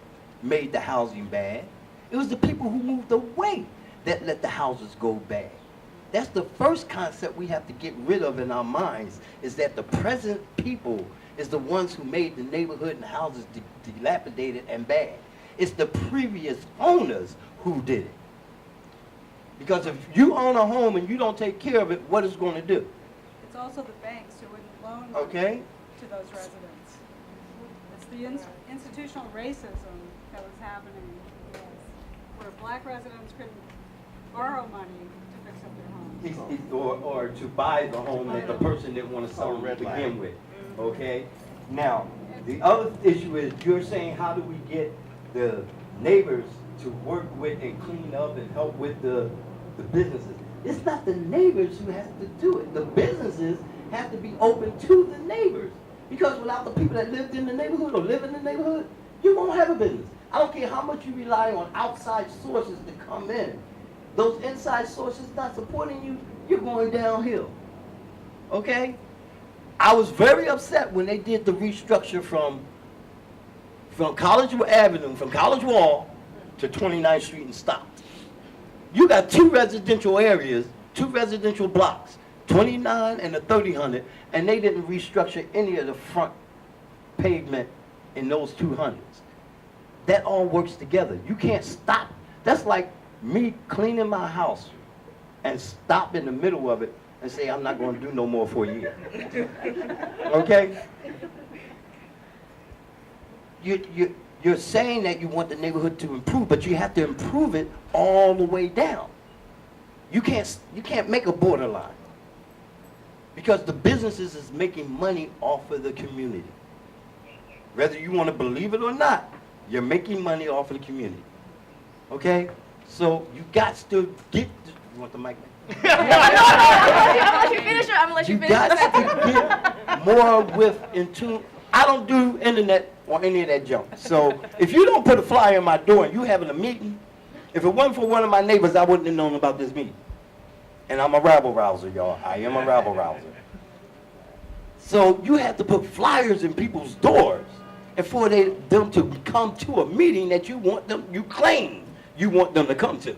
made the housing bad. It was the people who moved away that let the houses go bad. That's the first concept we have to get rid of in our minds, is that the present people is the ones who made the neighborhood and the houses dilapidated and bad. It's the previous owners who did it. Because if you own a home and you don't take care of it, what is it going to do? It's also the banks who wouldn't loan Okay. to those residents. It's the institutional racism that was happening, where black residents couldn't borrow money to fix up their homes. Or to buy the home that the person didn't want to sell to begin with. Okay? Now, the other issue is you're saying how do we get the neighbors to work with and clean up and help with the businesses? It's not the neighbors who have to do it. The businesses have to be open to the neighbors. Because without the people that lived in the neighborhood or live in the neighborhood, you won't have a business. I don't care how much you rely on outside sources to come in. Those inside sources not supporting you, you're going downhill. Okay? I was very upset when they did the restructure from College Avenue, from College Wall to 29th Street and stopped. You got two residential areas 2 residential blocks, 29 and a 3000, and they didn't restructure any of the front pavement in those 200s. That all works together. You can't stop. That's like me cleaning my house and stop in the middle of it and say, I'm not going to do no more for a year. Okay? You're saying that you want the neighborhood to improve, but you have to improve it all the way down. You can't make a borderline, because the businesses is making money off of the community. Whether you want to believe it or not, you're making money off of the community. Okay? So you got to get, you want the mic? I'll let you finish it. I'm gonna let you You finish got it. to get more with in tune. I don't do internet or any of that junk. So if you don't put a flyer in my door and you having a meeting, if it wasn't for one of my neighbors, I wouldn't have known about this meeting. And I'm a rabble rouser, y'all. I am a rabble rouser. So you have to put flyers in people's doors, and for them to come to a meeting that you claim you want them to come to.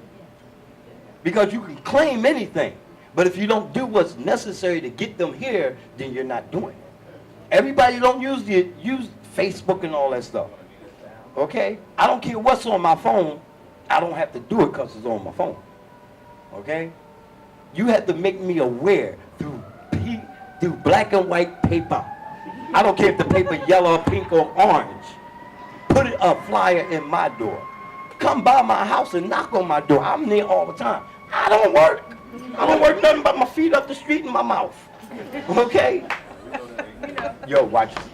Because you can claim anything, but if you don't do what's necessary to get them here, then you're not doing it. Everybody don't use Facebook and all that stuff. Okay? I don't care what's on my phone. I don't have to do it because it's on my phone. Okay? You have to make me aware through black and white paper. I don't care if the paper yellow, pink, or orange. Put a flyer in my door. Come by my house and knock on my door. I'm there all the time. I don't work. I don't work nothing but my feet up the street and my mouth. Okay? Yo, watch this.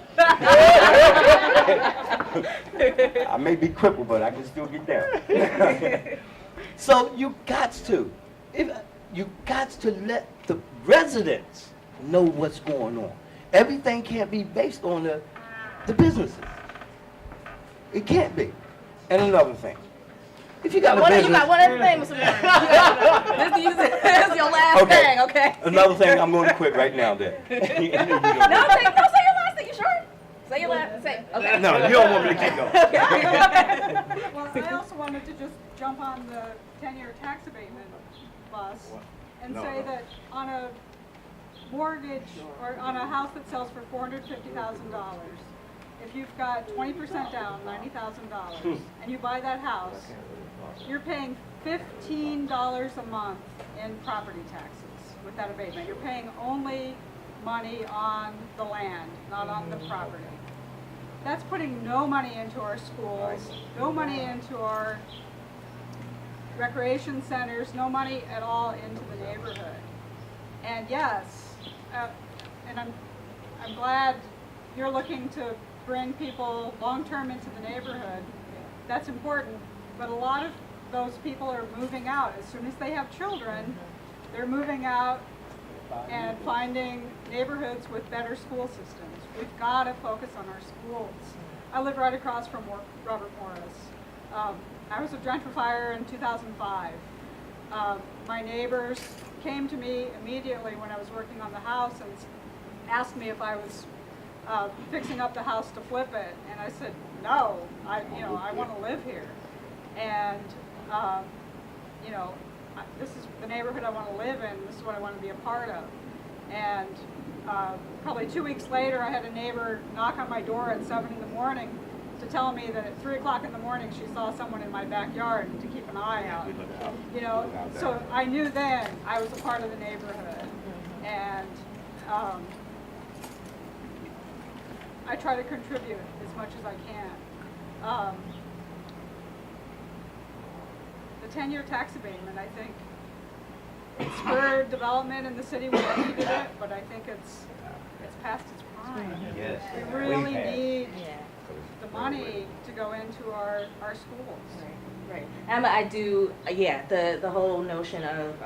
I may be crippled, but I can still get down. So you got to let the residents know what's going on. Everything can't be based on the businesses. It can't be. And another thing, if you got a business, You got one other thing, Mr. Moran. This is your last thing, okay? Another thing, I'm going to quit right now then. No, say your last thing. You sure? Say your last. Say. Okay. No, you don't want me to keep going. Well, I also wanted to just jump on the 10-year tax abatement bus and say that on a mortgage or on a house that sells for $450,000, if you've got 20% down, $90,000, and you buy that house, you're paying $15 a month in property taxes with that abatement. You're paying only money on the land, not on the property. That's putting no money into our schools, no money into our recreation centers, no money at all into the neighborhood. And yes, and I'm glad you're looking to bring people long-term into the neighborhood. That's important, but a lot of those people are moving out. As soon as they have children, they're moving out and finding neighborhoods with better school systems. We've got to focus on our schools. I live right across from Robert Morris. I was a gentrifier in 2005. My neighbors came to me immediately when I was working on the house and asked me if I was fixing up the house to flip it, and I said no. I want to live here, and this is the neighborhood I want to live in. This is what I want to be a part of. And probably 2 weeks later, I had a neighbor knock on my door at 7 in the morning to tell me that at 3 o'clock in the morning she saw someone in my backyard and to keep an eye out. So I knew then I was a part of the neighborhood, and I try to contribute as much as I can. The 10-year tax abatement, I think, it spurred development in the city when we needed it, but I think it's past its prime. Yes. We really need the money to go into our schools. Right. I do, the whole notion of,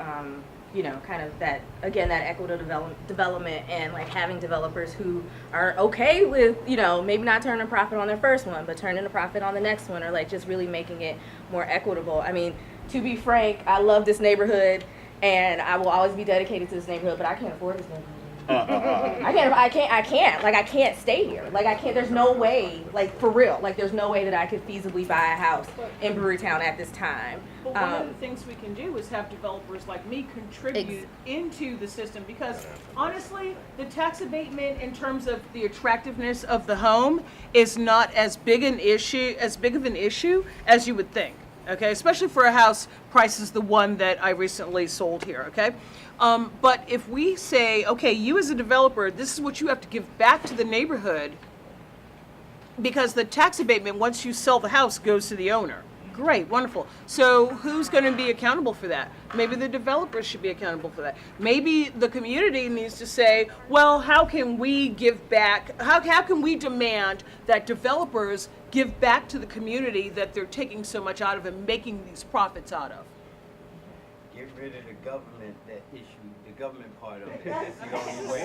kind of that equitable development and like having developers who are okay with, maybe not turning a profit on their first one, but turning a profit on the next one, or like just really making it more equitable. I mean, to be frank, I love this neighborhood and I will always be dedicated to this neighborhood, but I can't afford this neighborhood. I can't. Like, I can't stay here. Like, I can't, there's no way, like, for real, like, there's no way that I could feasibly buy a house in Brewerytown at this time. But one of the things we can do is have developers like me contribute into the system, because honestly, the tax abatement in terms of the attractiveness of the home is not as big of an issue as you would think. Okay, especially for a house price is the one that I recently sold here. Okay, but if we say, okay, you as a developer, this is what you have to give back to the neighborhood, because the tax abatement once you sell the house goes to the owner. Great, wonderful. So who's going to be accountable for that? Maybe the developers should be accountable for that. Maybe the community needs to say, well, how can we give back? How can we demand that developers give back to the community that they're taking so much out of and making these profits out of? Get rid of the government, that issue, the government part of it. That's the only way.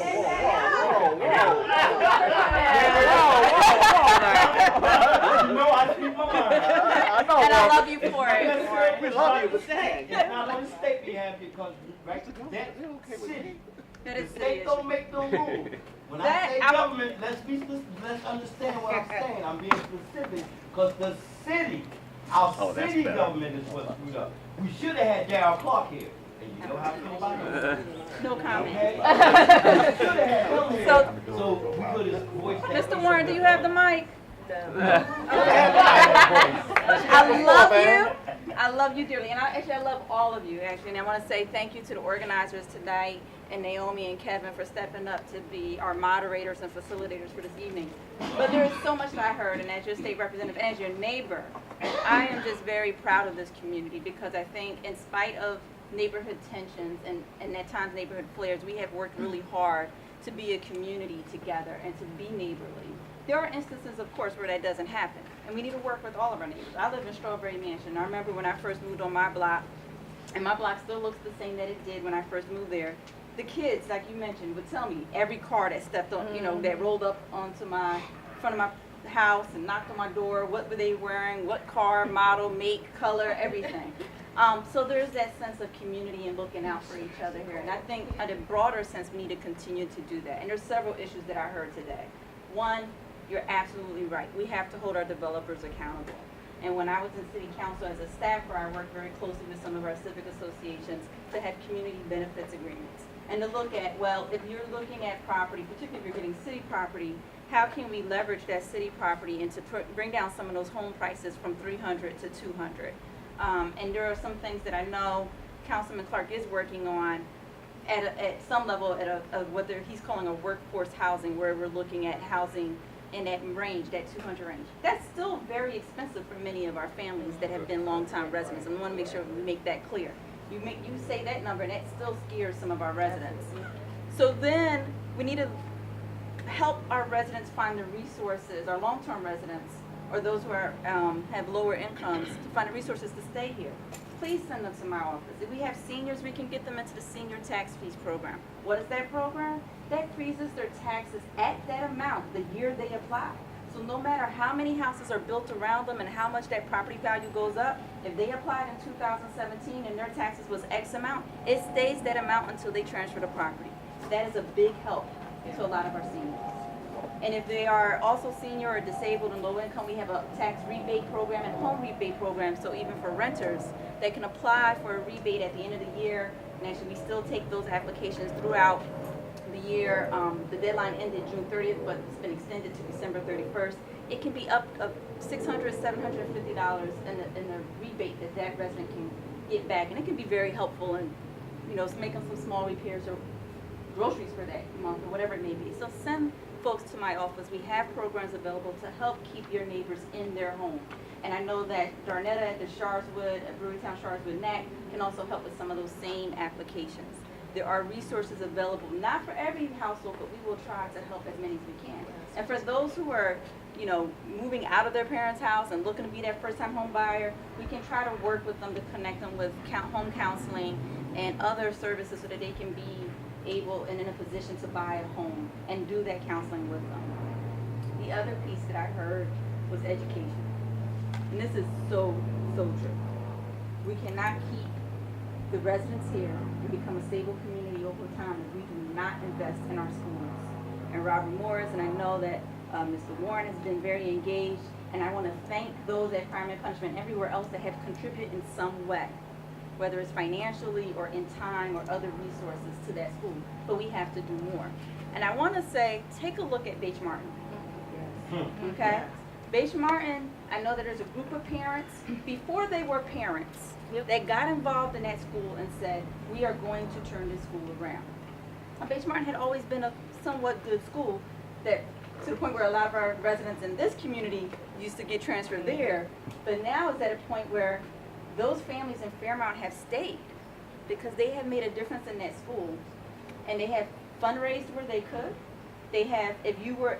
And I love you for it. We love you. Now, let the state be happy, because right, that city, the state don't make no rules. When I say government, let's understand what I'm saying. I'm being specific, because the city, our city government is what's screwed up. We should have had Darryl Clark here. And you know how I feel about him. No comment. Okay? Should have had him here. So we could have voiced that. Mr. Warren, do you have the mic? I love you. I love you dearly. And I love all of you, actually. And I want to say thank you to the organizers tonight, and Naomi and Kevin for stepping up to be our moderators and facilitators for this evening. But there is so much that I heard, and as your state representative, as your neighbor, I am just very proud of this community, because I think in spite of neighborhood tensions and at times neighborhood flares, we have worked really hard to be a community together and to be neighborly. There are instances, of course, where that doesn't happen, and we need to work with all of our neighbors. I live in Strawberry Mansion. I remember when I first moved on my block, and my block still looks the same that it did when I first moved there. The kids, like you mentioned, would tell me every car that stepped on, that rolled up onto my front of my house and knocked on my door, what were they wearing, what car, model, make, color, everything. So there's that sense of community and looking out for each other here. And I think in a broader sense, we need to continue to do that. And there's several issues that I heard today. One, you're absolutely right. We have to hold our developers accountable. And when I was in city council as a staffer, I worked very closely with some of our civic associations to have community benefits agreements. And to look at, well, if you're looking at property, particularly if you're getting city property, how can we leverage that city property and to bring down some of those home prices from 300 to 200? And there are some things that I know Councilman Clark is working on at some level at what he's calling a workforce housing, where we're looking at housing in that range, that 200 range. That's still very expensive for many of our families that have been longtime residents, and we want to make sure we make that clear. You say that number, and that still scares some of our residents. So then we need to help our residents find the resources, our long-term residents, or those who are have lower incomes, to find the resources to stay here. Please send them to my office. If we have seniors, we can get them into the senior tax fees program. What is that program? That freezes their taxes at that amount the year they apply. So no matter how many houses are built around them and how much that property value goes up, if they applied in 2017 and their taxes was X amount, it stays that amount until they transfer the property. That is a big help to a lot of our seniors. And if they are also senior or disabled and low income, we have a tax rebate program and home rebate program. So even for renters, they can apply for a rebate at the end of the year. And actually, we still take those applications throughout the year. The deadline ended June 30th, but it's been extended to December 31st. It can be up $600, $750 in the rebate that resident can get back. And it can be very helpful in, making some small repairs or groceries for that month or whatever it may be. So send folks to my office. We have programs available to help keep your neighbors in their home. And I know that Darnetta at the Sharswood, at Brewerytown Sharswood NAC can also help with some of those same applications. There are resources available, not for every household, but we will try to help as many as we can. And for those who are, moving out of their parents' house and looking to be that first-time home buyer, we can try to work with them to connect them with home counseling and other services so that they can be able and in a position to buy a home and do that counseling with them. The other piece that I heard was education. And this is so true. We cannot keep the residents here and become a stable community over time if we do not invest in our schools. And Robert Morris, and I know that Mr. Moran has been very engaged, and I want to thank those at Crime and Punishment and everywhere else that have contributed in some way, whether it's financially or in time or other resources to that school. But we have to do more. And I want to say, take a look at Beach Martin. Okay? Beach Martin, I know that there's a group of parents, before they were parents, that got involved in that school and said, we are going to turn this school around. Now, Beach Martin had always been a somewhat good school, that to the point where a lot of our residents in this community used to get transferred there, but now it's at a point where those families in Fairmount have stayed because they have made a difference in that school, and they have fundraised where they could. They have, if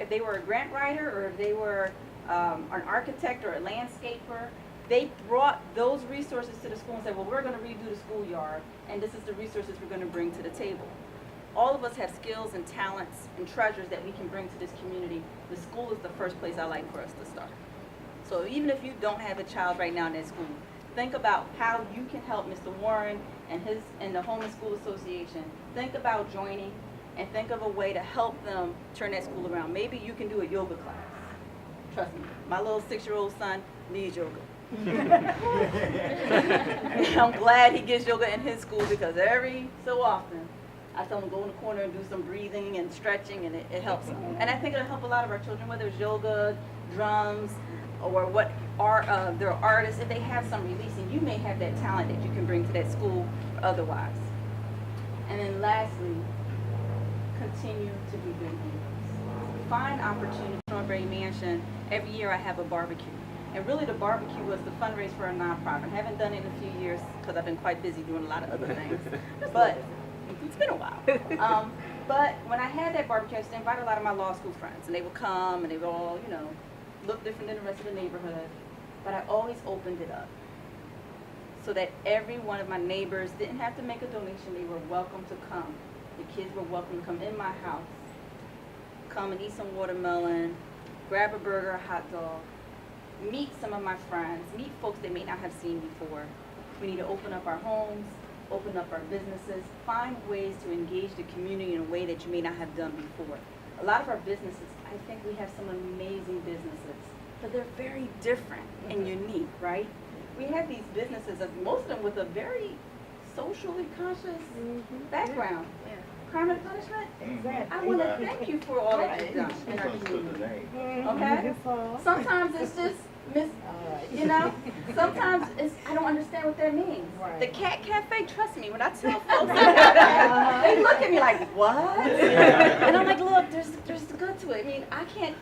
they were a grant writer, or if they were an architect or a landscaper, they brought those resources to the school and said, well, we're going to redo the schoolyard, and this is the resources we're going to bring to the table. All of us have skills and talents and treasures that we can bring to this community. The school is the first place I like for us to start. So even if you don't have a child right now in that school, think about how you can help Mr. Warren and the Home and School Association. Think about joining, and think of a way to help them turn that school around. Maybe you can do a yoga class. Trust me, my little 6-year-old son needs yoga. I'm glad he gets yoga in his school, because every so often I tell him to go in the corner and do some breathing and stretching, and it helps him. And I think it'll help a lot of our children, whether it's yoga, drums, or what are they're artists. If they have some releasing, you may have that talent that you can bring to that school or otherwise. And then lastly, continue to be good neighbors. Find opportunities. Strawberry Mansion, every year I have a barbecue. And really the barbecue was to fundraise for a nonprofit. I haven't done it in a few years because I've been quite busy doing a lot of other things. But it's been a while. But when I had that barbecue, I used to invite a lot of my law school friends, and they would come, and they would all, look different than the rest of the neighborhood. But I always opened it up so that every one of my neighbors didn't have to make a donation. They were welcome to come. The kids were welcome to come in my house, come and eat some watermelon, grab a burger, a hot dog, meet some of my friends, meet folks they may not have seen before. We need to open up our homes, open up our businesses, find ways to engage the community in a way that you may not have done before. A lot of our businesses, I think we have some amazing businesses, but they're very different and unique, right? We have these businesses, most of them with a very socially conscious background. Crime and Punishment, I want to thank you for all that you've done in our community. Okay? Sometimes it's just, sometimes it's, I don't understand what that means. The Cat Cafe, trust me, when I tell folks that, they look at me like, what? And I'm like, look, there's good to it. I mean, I can't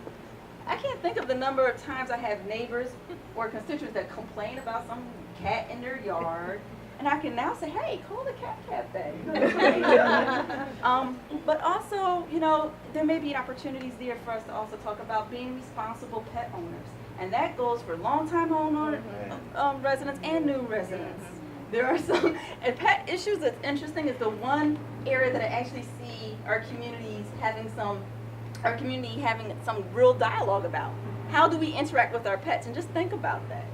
think of the number of times I have neighbors or constituents that complain about some cat in their yard. And I can now say, hey, call the Cat Cafe. But also, there may be opportunities there for us to also talk about being responsible pet owners. And that goes for longtime homeowner residents and new residents. There are some, and pet issues that's interesting is the one area that I actually see our community having some real dialogue about. How do we interact with our pets? And just think about that.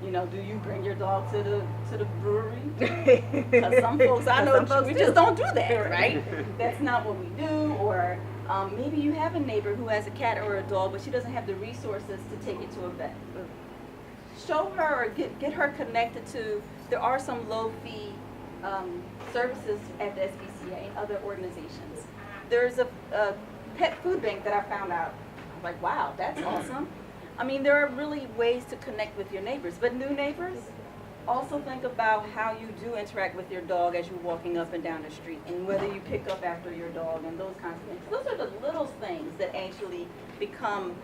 Do you bring your dog to the brewery? Because some folks I know we just don't do that, right? That's not what we do. Or maybe you have a neighbor who has a cat or a dog, but she doesn't have the resources to take it to a vet. Show her or get her connected to. There are some low-fee services at the SPCA and other organizations. There's a pet food bank that I found out. I'm like, wow, that's awesome. I mean, there are really ways to connect with your neighbors, but new neighbors, also think about how you do interact with your dog as you're walking up and down the street, and whether you pick up after your dog and those kinds of things. Those are the little things that actually become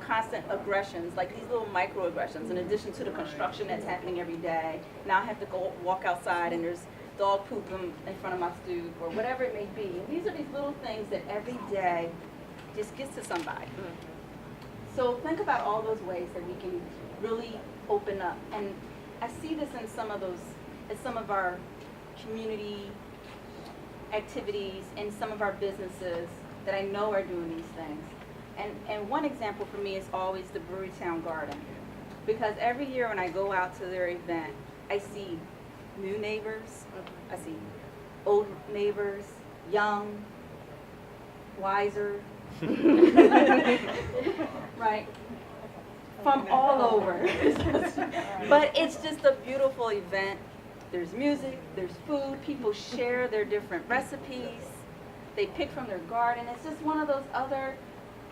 constant aggressions, like these little microaggressions, in addition to the construction that's happening every day. Now I have to go walk outside and there's dog poop in front of my stoop, or whatever it may be. And these are these little things that every day just gets to somebody. So think about all those ways that we can really open up. And I see this in some of our community activities and some of our businesses that I know are doing these things. And one example for me is always the Brewerytown Garden. Because every year when I go out to their event, I see new neighbors, I see old neighbors, young, wiser, right? From all over. But it's just a beautiful event. There's music, there's food, people share their different recipes. They pick from their garden. It's just one of those other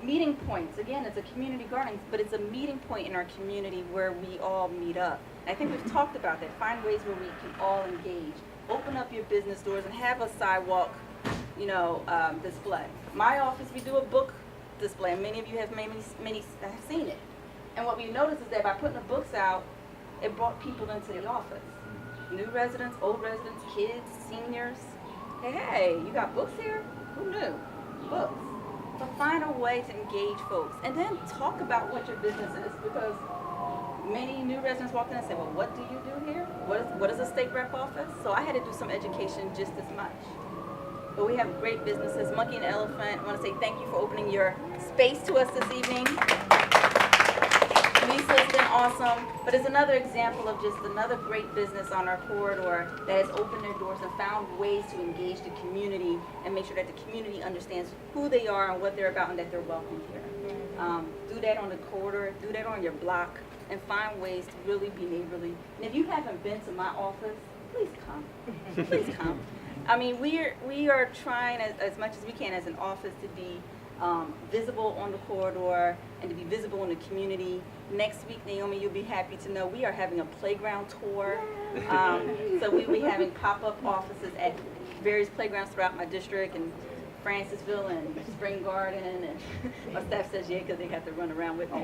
meeting points. Again, it's a community garden, but it's a meeting point in our community where we all meet up. And I think we've talked about that. Find ways where we can all engage. Open up your business doors and have a sidewalk, display. My office, we do a book display, and many of you have many have seen it. And what we noticed is that by putting the books out, it brought people into the office. New residents, old residents, kids, seniors. Hey, you got books here? Who knew? Books. So find a way to engage folks. And then talk about what your business is, because many new residents walked in and said, well, what do you do here? What is a state rep office? So I had to do some education just as much. But we have great businesses. Monkey and Elephant, I want to say thank you for opening your space to us this evening. Lisa's been awesome, but it's another example of just another great business on our corridor that has opened their doors and found ways to engage the community and make sure that the community understands who they are and what they're about and that they're welcome here. Do that on the corridor, do that on your block, and find ways to really be neighborly. And if you haven't been to my office, please come. Please come. I mean, we are trying as much as we can as an office to be visible on the corridor and to be visible in the community. Next week, Naomi, you'll be happy to know we are having a playground tour. So we'll be having pop-up offices at various playgrounds throughout my district, and Francisville and Spring Garden, and my staff says yeah because they have to run around with me.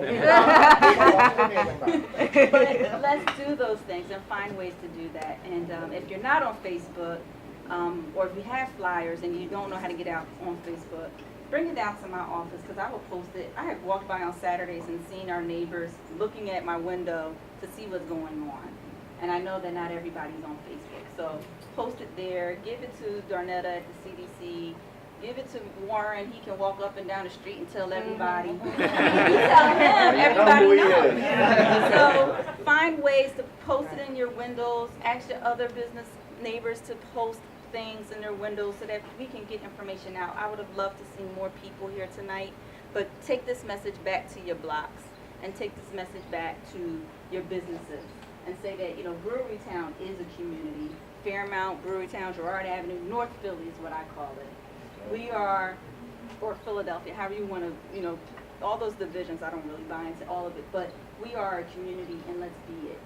But let's do those things and find ways to do that. And if you're not on Facebook, or if you have flyers and you don't know how to get out on Facebook, bring it down to my office because I will post it. I have walked by on Saturdays and seen our neighbors looking at my window to see what's going on. And I know that not everybody's on Facebook. So post it there, give it to Darnetta at the CDC, give it to Warren. He can walk up and down the street and tell everybody. You tell him, everybody knows. So find ways to post it in your windows. Ask your other business neighbors to post things in their windows so that we can get information out. I would have loved to see more people here tonight, but take this message back to your blocks and take this message back to your businesses and say that, Brewerytown is a community. Fairmount, Brewerytown, Girard Avenue, North Philly is what I call it. We are, or Philadelphia, however you want to, all those divisions, I don't really buy into all of it, but we are a community and let's be it.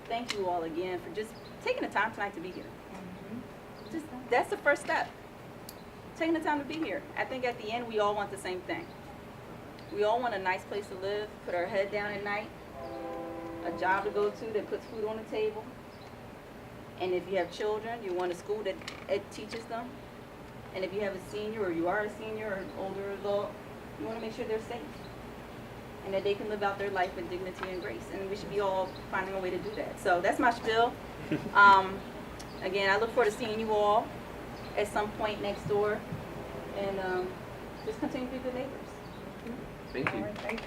Thank you all again for just taking the time tonight to be here. That's the first step. Taking the time to be here. I think at the end we all want the same thing. We all want a nice place to live, put our head down at night, a job to go to that puts food on the table. And if you have children, you want a school that teaches them. And if you have a senior or you are a senior or an older adult, you want to make sure they're safe and that they can live out their life with dignity and grace. And we should be all finding a way to do that. So that's my spiel. Again, I look forward to seeing you all at some point next door, and just continue to be good neighbors. Thank you. All right, thank you.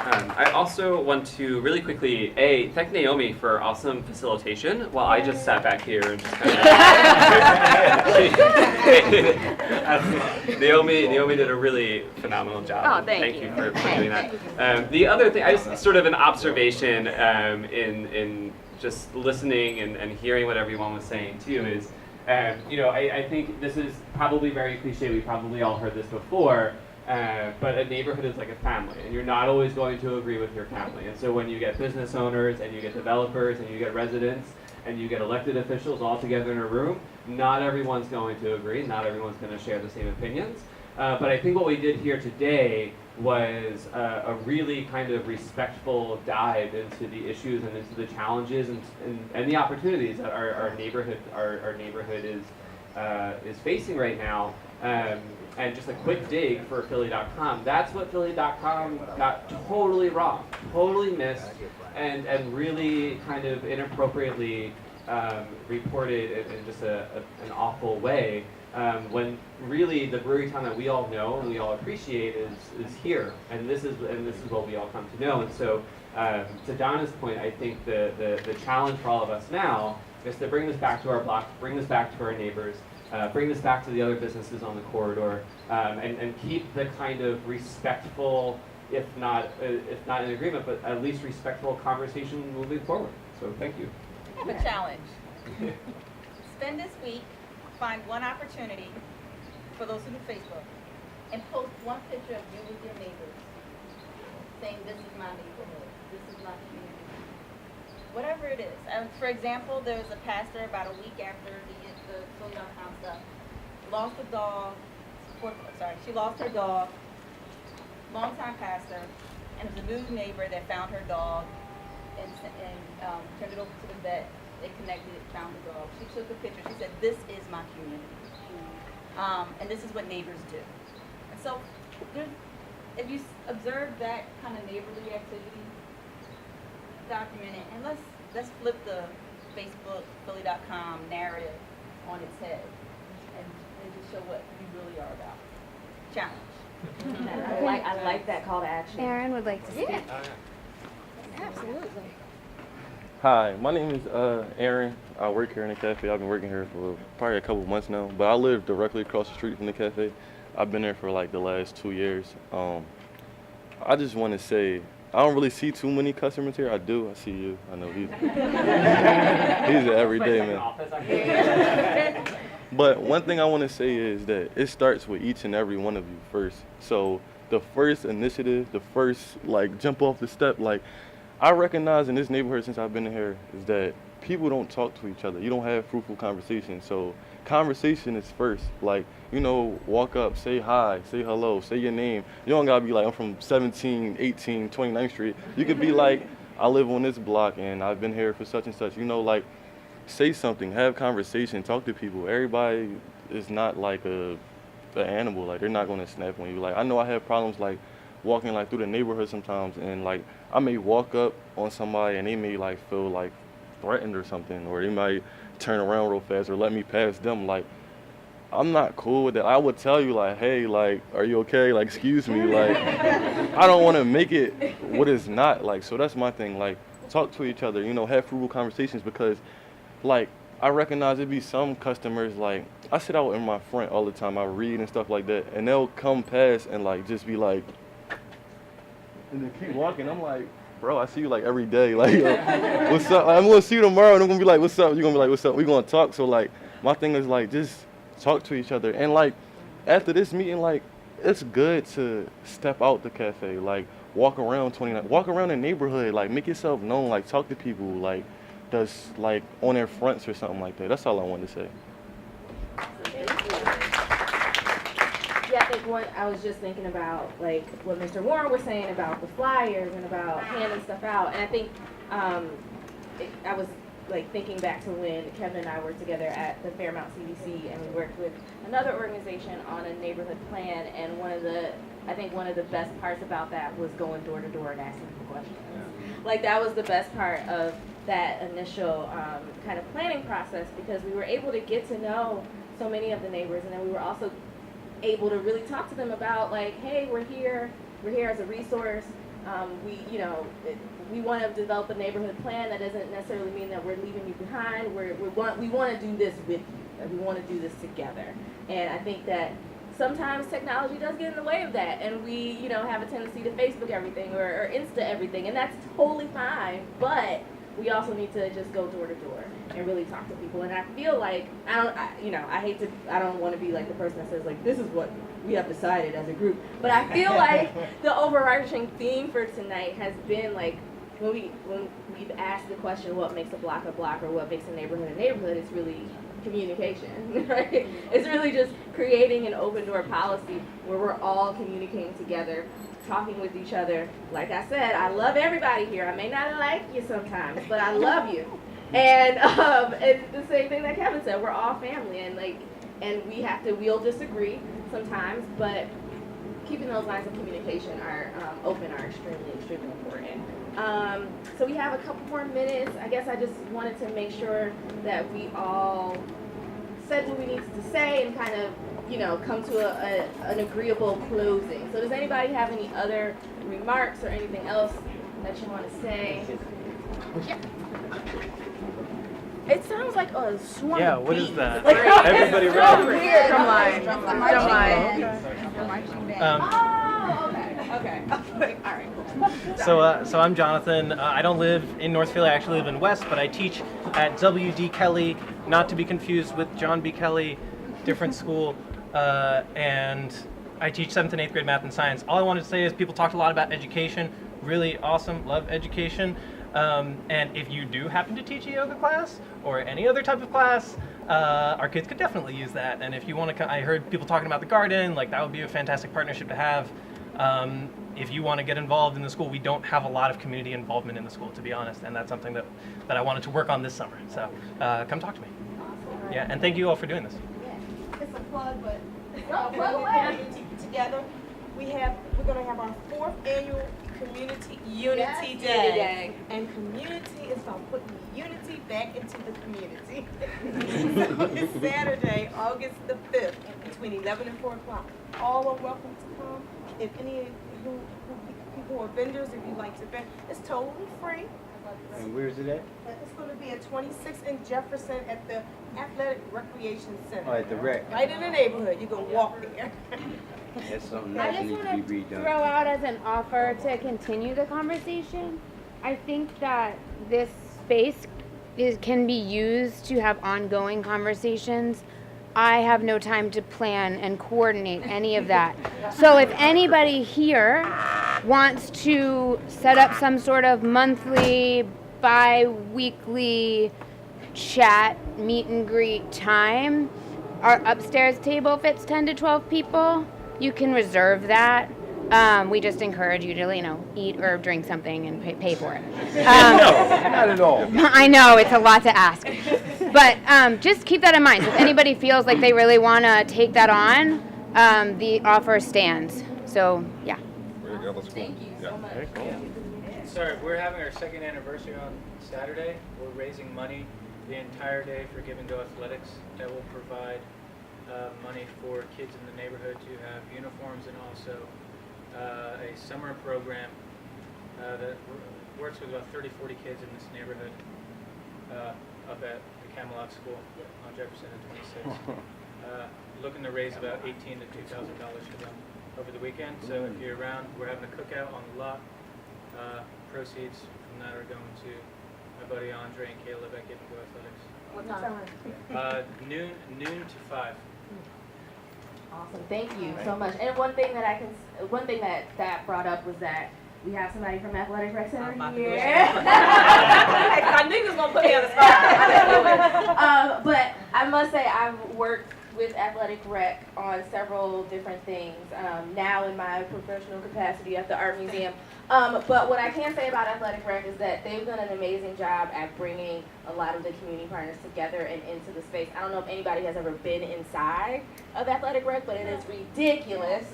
I also want to really quickly, thank Naomi for awesome facilitation while I just sat back here and just kind of... Naomi did a really phenomenal job. Oh, thank you for doing that. The other thing, I just sort of an observation in just listening and hearing what everyone was saying too is, I think this is probably very cliche, we probably all heard this before, but a neighborhood is like a family, and you're not always going to agree with your family. And so when you get business owners, and you get developers, and you get residents, and you get elected officials all together in a room, not everyone's going to agree, not everyone's going to share the same opinions. But I think what we did here today was a really kind of respectful dive into the issues and into the challenges and the opportunities that our neighborhood is facing right now. And just a quick dig for Philly.com. That's what Philly.com got totally wrong, totally missed, and really kind of inappropriately reported in just an awful way. when really the Brewerytown that we all know and we all appreciate is here, and this is what we all come to know. And so, to Donna's point, I think the challenge for all of us now is to bring this back to our block, bring this back to our neighbors, bring this back to the other businesses on the corridor, and keep the kind of respectful, if not in agreement, but at least respectful conversation moving forward. So thank you. I have a challenge. Spend this week, find one opportunity for those who do Facebook, and post one picture of you with your neighbors, saying this is my neighborhood, this is my community, whatever it is. For example, there was a pastor about a week after the Philly.com stuff, lost a dog. She lost her dog. Longtime pastor, and it was a new neighbor that found her dog and turned it over to the vet. They connected it, found the dog. She took a picture. She said, "This is my community," and this is what neighbors do. And so, if you observe that kind of neighborly activity, document it, and let's flip the Facebook Philly.com narrative on its head, and just show what we really are about. Challenge. I like that call to action. Aaron would like to speak. Yeah. Absolutely. Hi, my name is Aaron. I work here in the cafe. I've been working here for probably a couple months now, but I live directly across the street from the cafe. I've been there for like the last 2 years. I just want to say, I don't really see too many customers here. I do. I see you. I know he's an everyday man. But one thing I want to say is that it starts with each and every one of you first. So the first initiative, the first jump off the step, I recognize in this neighborhood since I've been here is that people don't talk to each other. You don't have fruitful conversations. So conversation is first. Walk up, say hi, say hello, say your name. You don't gotta be like, I'm from 17, 18, 29th Street. You could be like, I live on this block and I've been here for such and such. Say something, have conversation, talk to people. Everybody is not like an animal. They're not gonna snap on you. I know I have problems walking through the neighborhood sometimes, and I may walk up on somebody and they may feel threatened or something, or they might turn around real fast or let me pass them. I'm not cool with that. I would tell you hey, are you okay? Excuse me. I don't want to make it what it's not. So that's my thing. Talk to each other. Have fruitful conversations, because I recognize it be some customers, I sit out in my front all the time, I read and stuff like that, and they'll come past and just be and then keep walking. I'm like, bro, I see you every day. What's up? I'm gonna see you tomorrow, and I'm gonna be what's up? You're gonna be what's up? We're gonna talk. So my thing is just talk to each other. And after this meeting, it's good to step out the cafe, walk around the neighborhood, make yourself known, talk to people, that's on their fronts or something like that. That's all I wanted to say. Yeah, I think I was just thinking about what Mr. Moran was saying about the flyers and about handing stuff out, and I think I was thinking back to when Kevin and I were together at the Fairmount CDC, and we worked with another organization on a neighborhood plan, and one of the best parts about that was going door to door and asking for questions. That was the best part of that initial kind of planning process, because we were able to get to know so many of the neighbors, and then we were also able to really talk to them about hey, we're here as a resource. We want to develop a neighborhood plan. That doesn't necessarily mean that we're leaving you behind. We want to do this with you. We want to do this together. And I think that sometimes technology does get in the way of that, and we have a tendency to Facebook everything or Insta everything, and that's totally fine. But we also need to just go door to door and really talk to people. And I feel I don't want to be the person that says this is what we have decided as a group. But I feel the overarching theme for tonight has been when we've asked the question, what makes a block, or what makes a neighborhood, it's really communication, right? It's really just creating an open door policy where we're all communicating together, talking with each other. Like I said, I love everybody here. I may not like you sometimes, but I love you. And it's the same thing that Kevin said. We're all family, and we'll disagree sometimes, but keeping those lines of communication are extremely, extremely important. So we have a couple more minutes. I guess I just wanted to make sure that we all said what we needed to say and kind of, you know, come to an agreeable closing. So does anybody have any other remarks or anything else that you want to say? Yeah. It sounds like a swarm. Yeah, of what is bees. that? Like, Everybody it's ready? so weird. Drumline. Okay. All right. So I'm Jonathan. I don't live in North Philly. I actually live in West, but I teach at W.D. Kelly, not to be confused with John B. Kelly, different school. And I teach 7th and 8th grade math and science. All I wanted to say is people talked a lot about education. Really awesome. Love education. And if you do happen to teach a yoga class or any other type of class, our kids could definitely use that. And if you want to, I heard people talking about the garden, like that would be a fantastic partnership to have. If you want to get involved in the school, we don't have a lot of community involvement in the school, to be honest, and that's something that I wanted to work on this summer. So come talk to me. Yeah, and thank you all for doing this. It's a plug, but together, we're going to have our 4th annual Community Unity Day. And community is about putting unity back into the community. So it's Saturday, August the 5th, between 11 and 4 o'clock. All are welcome to come. If any people are vendors, if you'd like to vend, it's totally free. And where's it at? It's going to be at 26 in Jefferson at the Athletic Recreation Center. Oh, at the rec. Right in the neighborhood. You're going to walk there. That's something I that just needs want to be to redone. throw out as an offer to continue the conversation. I think that this space can be used to have ongoing conversations. I have no time to plan and coordinate any of that. So if anybody here wants to set up some sort of monthly, bi-weekly chat, meet and greet time, our upstairs table fits 10 to 12 people. You can reserve that. We just encourage you to, eat or drink something and pay for it. No, not at all. I know, it's a lot to ask. But just keep that in mind. So if anybody feels like they really want to take that on, the offer stands. So, yeah. Thank you so much. Sorry, we're having our 2nd anniversary on Saturday. We're raising money the entire day for Give and Go Athletics that will provide money for kids in the neighborhood to have uniforms and also a summer program that works with about 30-40 kids in this neighborhood up at the Camelot School on Jefferson and 26. Looking to raise about $1,800 to $2,000 for them over the weekend. So if you're around, we're having a cookout on the lot. Proceeds from that are going to my buddy Andre and Caleb at Give and Go Athletics. What time? Noon to 5. Awesome, thank you so much. And one thing that that brought up was that we have somebody from Athletic Rec Center here. I knew he was gonna put me on the spot. But I must say I've worked with Athletic Rec on several different things. Now in my professional capacity at the Art Museum. But what I can say about Athletic Rec is that they've done an amazing job at bringing a lot of the community partners together and into the space. I don't know if anybody has ever been inside of Athletic Rec, but it is ridiculous.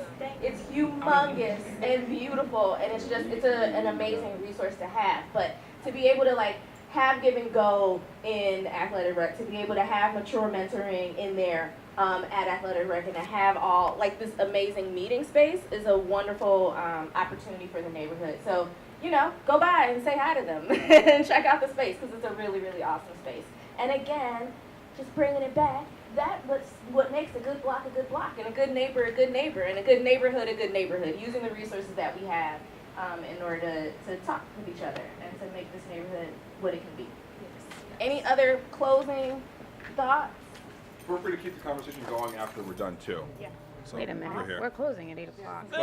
It's humongous and beautiful, and it's an amazing resource to have. But to be able to have Give and Go in Athletic Rec, to be able to have mature mentoring in there at Athletic Rec, and to have all this amazing meeting space is a wonderful opportunity for the neighborhood. So, go by and say hi to them and check out the space because it's a really, really awesome space. And again, just bringing it back, that's what makes a good block, and a good neighbor, and a good neighborhood, a good neighborhood, using the resources that we have in order to talk with each other and to make this neighborhood what it can be. Any other closing thoughts? Feel free to keep the conversation going after we're done too. Yeah. So Wait a minute. We're here. We're closing at 8 o'clock. Well,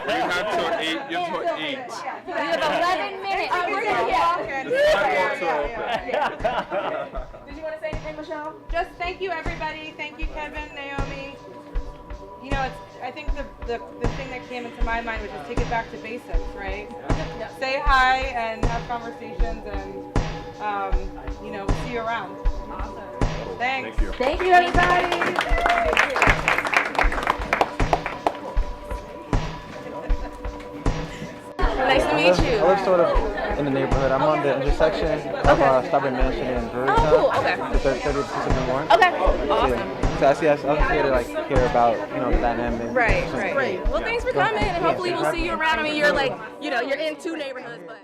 you have till 8. You have till 8. We have 11 minutes. Did you want to say anything, Michelle? Just thank you, everybody. Thank you, Kevin, Naomi. I think the thing that came into my mind was just take it back to basics, right? Say hi and have conversations, and we'll see you around. Awesome. Thanks. Thank you. Thank you, everybody. Nice meet you. I live sort of in the neighborhood. I'm on the intersection of Strawberry Mansion and Brewerytown. Oh, cool. Okay. The 30th Pacific Moran. Okay. Awesome. So I was here to like hear about the dynamic. Right. Well, thanks for coming, and hopefully we'll see you around. I mean, you're like, you're in two neighborhoods, but.